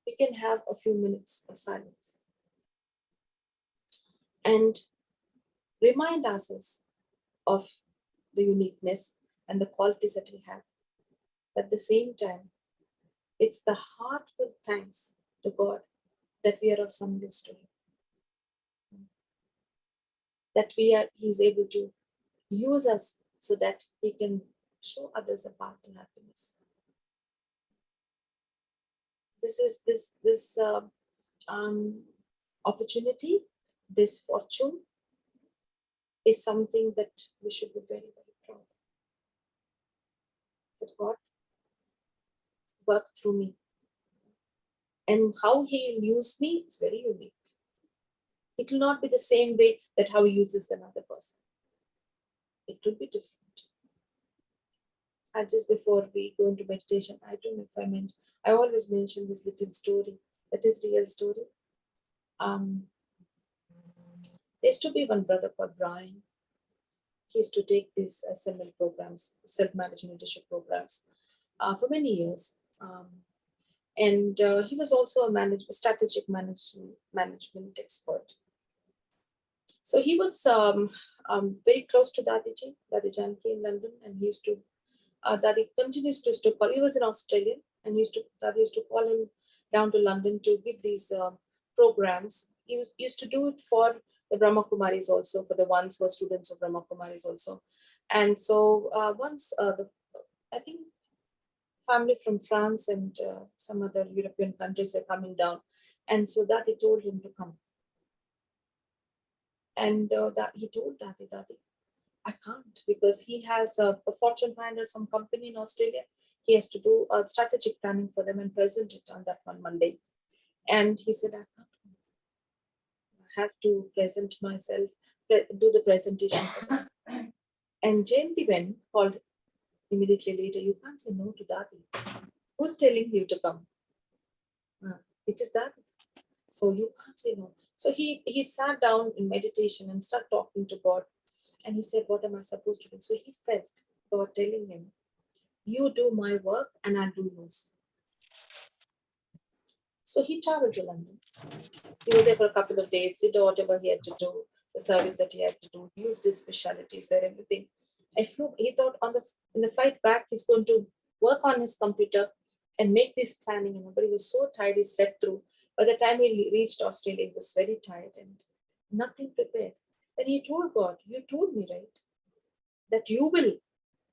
We can have a few minutes of silence and remind ourselves of the uniqueness and the qualities that we have. But at the same time, it's the heartfelt thanks to God that we are of some use to Him. That He's able to use us so that He can show others the path to happiness. This opportunity, this fortune is something that we should be very, very proud of. That God worked through me. And how He will use me is very unique. It will not be the same way that how He uses another person. It will be different. And just before we go into meditation, I don't know if I mentioned, I always mention this little story. That is real story. There used to be one brother called Brian. he used to take these SML programs, self-managing leadership programs, for many years. And he was also a strategic management expert. So he was very close to Dadi Janki in London, and he used to, Dadi continues to call. He was an Australian, and Dadi used to call him down to London to give these programs. He used to do it for the Brahma Kumaris also, for the ones who are students of Brahma Kumaris also. And so once I think family from France and some other European countries were coming down, and so Dadi told him to come. And that he told Dadi, I can't, because he has a Fortune 500 some company in Australia. He has to do a strategic planning for them and present it on that one Monday. And he said, I can't. I have to present myself, do the presentation for them. And Jayanti Ben called immediately later, you can't say no to Dadi. Who's telling you to come? It is Dadi. So you can't say no. So he sat down in meditation and started talking to God. And he said, what am I supposed to do? So he felt God telling him, you do my work and I'll do yours. So he traveled to London. He was there for a couple of days, did whatever he had to do, the service that he had to do, used his specialties there, everything. He thought in the flight back, he's going to work on his computer and make this planning. But he was so tired, he slept through. By the time he reached Australia, he was very tired and nothing prepared. Then he told God, you told me, right, that you will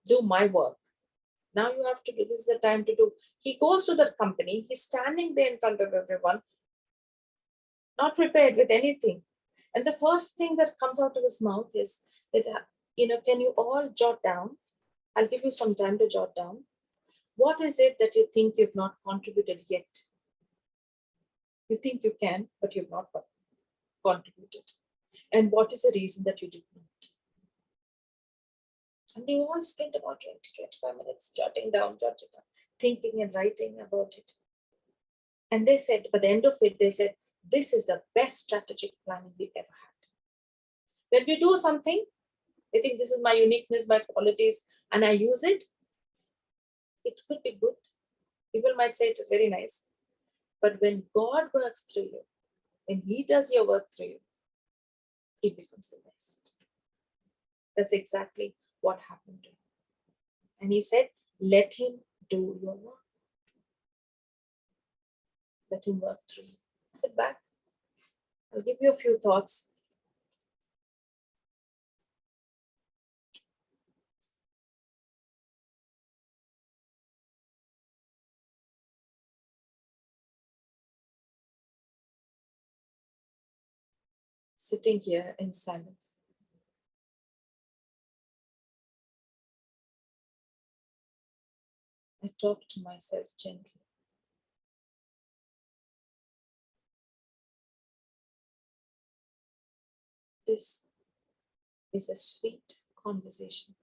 do my work. Now you have to do, this is the time to do. He goes to that company, he's standing there in front of everyone, not prepared with anything. And the first thing that comes out of his mouth is that, can you all jot down? I'll give you some time to jot down. What is it that you think you've not contributed yet? You think you can, but you've not contributed. And what is the reason that you did not? And they all spent about 20-25 minutes jotting down, thinking and writing about it. And they said, by the end of it, they said, this is the best strategic planning we ever had. When we do something, I think this is my uniqueness, my qualities, and I use it, it could be good. People might say it is very nice. But when God works through you, when He does your work through you, it becomes the best. That's exactly what happened to him. And He said, let Him do your work. Let Him work through you. Sit back. I'll give you a few thoughts. Sitting here in silence. I talk to myself gently. This is a sweet conversation.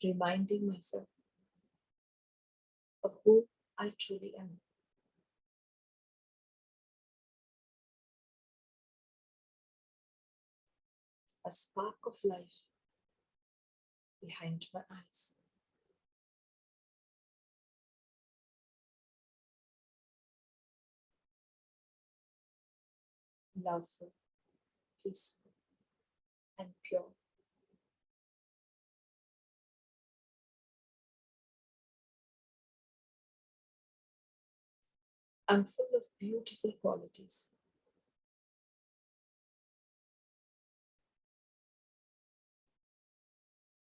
Reminding myself of who I truly am. A spark of life behind my eyes. Loveful, peaceful, and pure. I'm full of beautiful qualities.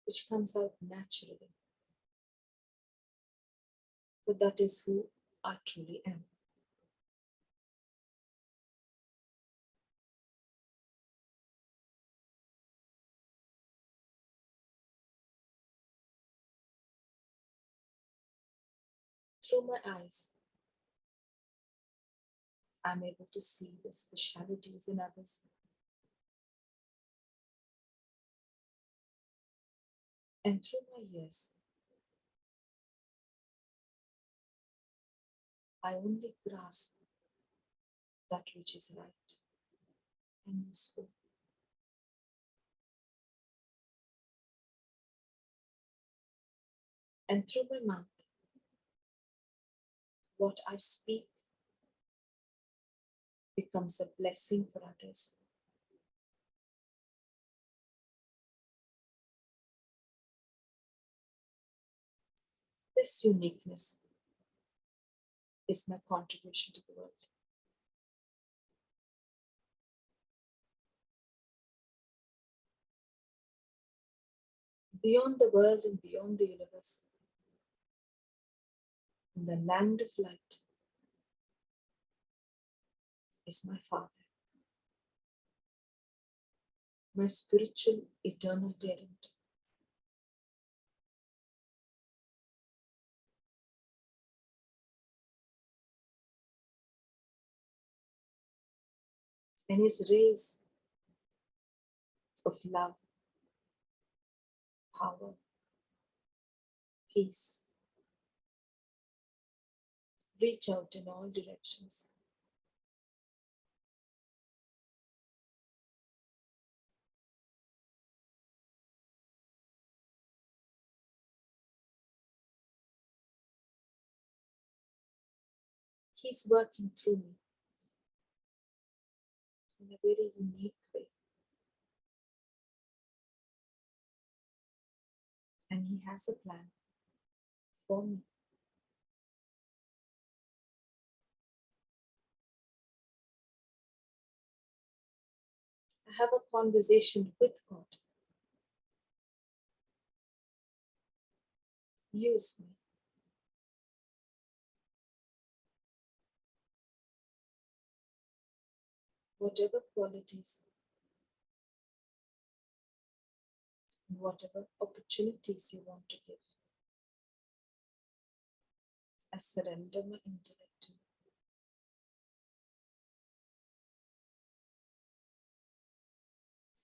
Which comes out naturally. For that is who I truly am. Through my eyes, I'm able to see the specialities in others. And through my ears, I only grasp that which is right and useful. And through my mouth, what I speak becomes a blessing for others. This uniqueness is my contribution to the world. Beyond the world and beyond the universe, in the land of light, is my Father, my spiritual eternal parent. And his rays of love, power, peace reach out in all directions. He's working through me in a very unique way. And he has a plan for me. I have a conversation with God. Use me. Whatever qualities, whatever opportunities you want to give, I surrender my intellect to you.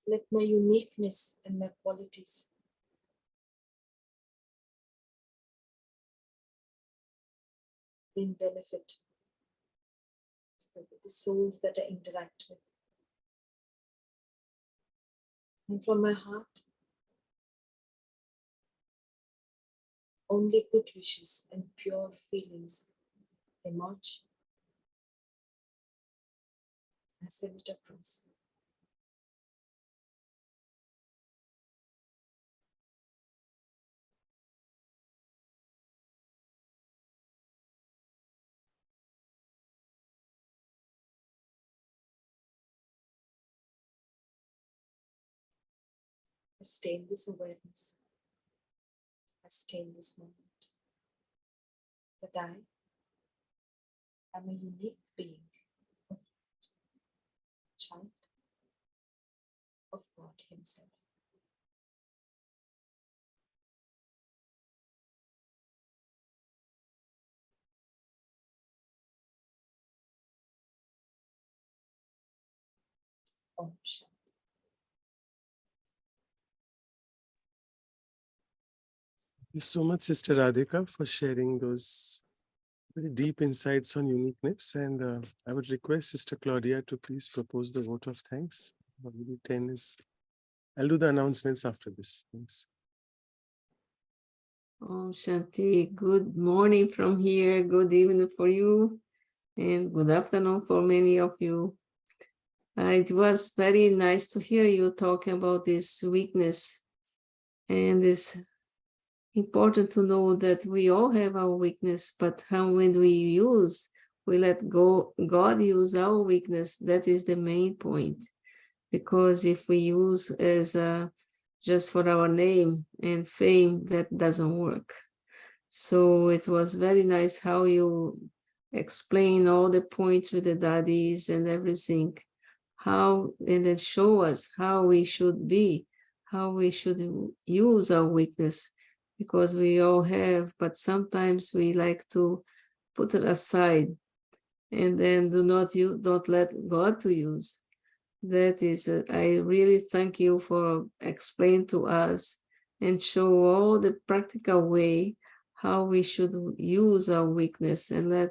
Let my uniqueness and my qualities bring benefit to the souls that I interact with. And from my heart, only good wishes and pure feelings emerge as I it across. I stay in this awareness. I stay in this moment. That I am a unique being, a child of God Himself. Om Shanti. Thank you so much, Sister Radhika, for sharing those very deep insights on uniqueness. And I would request Sister Claudia to please propose the vote of thanks. Maybe 10 is. I'll do the announcements after this. Thanks. Oh, Shanti, good morning from here. Good evening for you. And good afternoon for many of you. It was very nice to hear you talking about this weakness. And it's important to know that we all have our weakness, but how when we let God use our weakness, that is the main point. Because if we use as just for our name and fame, that doesn't work. So it was very nice how you explain all the points with the daddies and everything, and then show us how we should be, how we should use our weakness, because we all have, but sometimes we like to put it aside and then don't let God to use. That is, I really thank you for explaining to us and show all the practical way how we should use our weakness and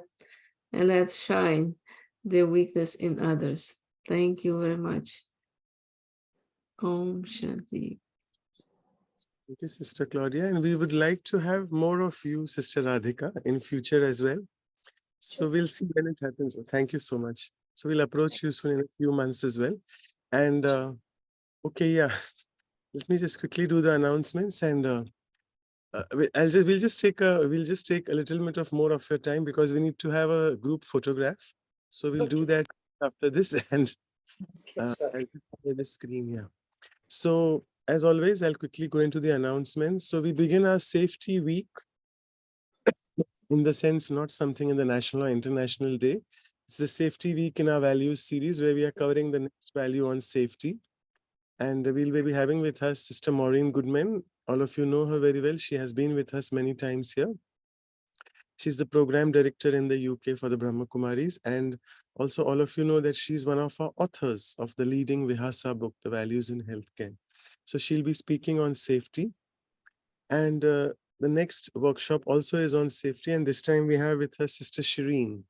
let shine. the weakness in others. Thank you very much. Om Shanti. Thank you, Sister Claudia. And we would like to have more of you, Sister Radhika, in future as well. So we'll see when it happens. Thank you so much. So we'll approach you soon in a few months as well. And okay, yeah. Let me just quickly do the announcements, and we'll just take a little bit of more of your time because we need to have a group photograph. So we'll do that after this, and I'll just share the screen here. So as always, I'll quickly go into the announcements. So we begin our safety week, in the sense, not something in the national or international day. It's the safety week in our values series where we are covering the next value on safety. And we'll be having with us Sister Maureen Goodman. All of you know her very well. She has been with us many times here. She's the program director in the UK for the Brahma Kumaris. And also all of you know that she's one of our authors of the leading Vihasa book, The Values in Healthcare. So she'll be speaking on safety. And the next workshop also is on safety. And this time we have with us Sister Shireen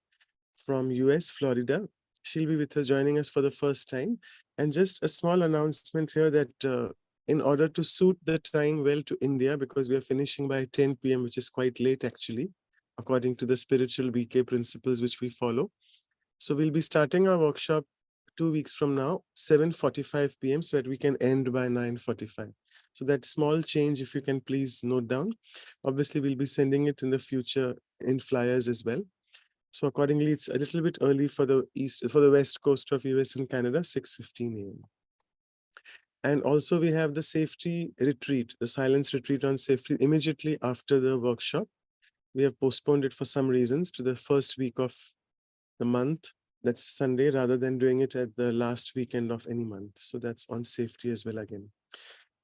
from US, Florida. She'll be with us, joining us for the first time. And just a small announcement here that in order to suit the time well to India, because we are finishing by 10 p.m., which is quite late actually, according to the spiritual BK principles which we follow. So we'll be starting our workshop 2 weeks from now, 7:45 p.m., so that we can end by 9:45. So that small change, if you can please note down. Obviously, we'll be sending it in the future in flyers as well. So accordingly, it's a little bit early for the west coast of US and Canada, 6:15 a.m. And also we have the safety retreat, the silence retreat on safety immediately after the workshop. We have postponed it for some reasons to the first week of the month. That's Sunday, rather than doing it at the last weekend of any month. So that's on safety as well again.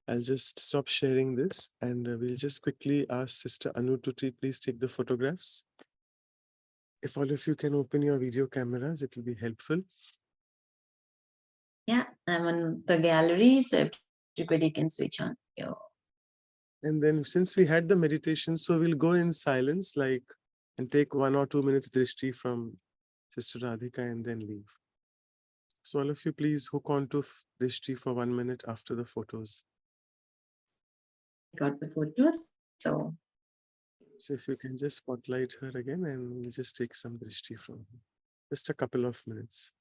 I'll just stop sharing this, and we'll just quickly ask Sister Anu to please take the photographs. If all of you can open your video cameras, it will be helpful. Yeah, I'm on the gallery, so everybody can switch on. And then since we had the meditation, so we'll go in silence, and take 1 or 2 minutes drishti from Sister Radhika and then leave. So all of you, please hook on to drishti for 1 minute after the photos. Got the photos, so. So if you can just spotlight her again, and we'll just take some drishti from her. Just a couple of minutes.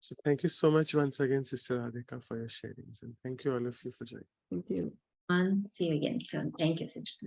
So thank you so much once again, Sister Radhika, for your sharings. And thank you all of you for joining. Thank you. See you again soon. Thank you, Sister.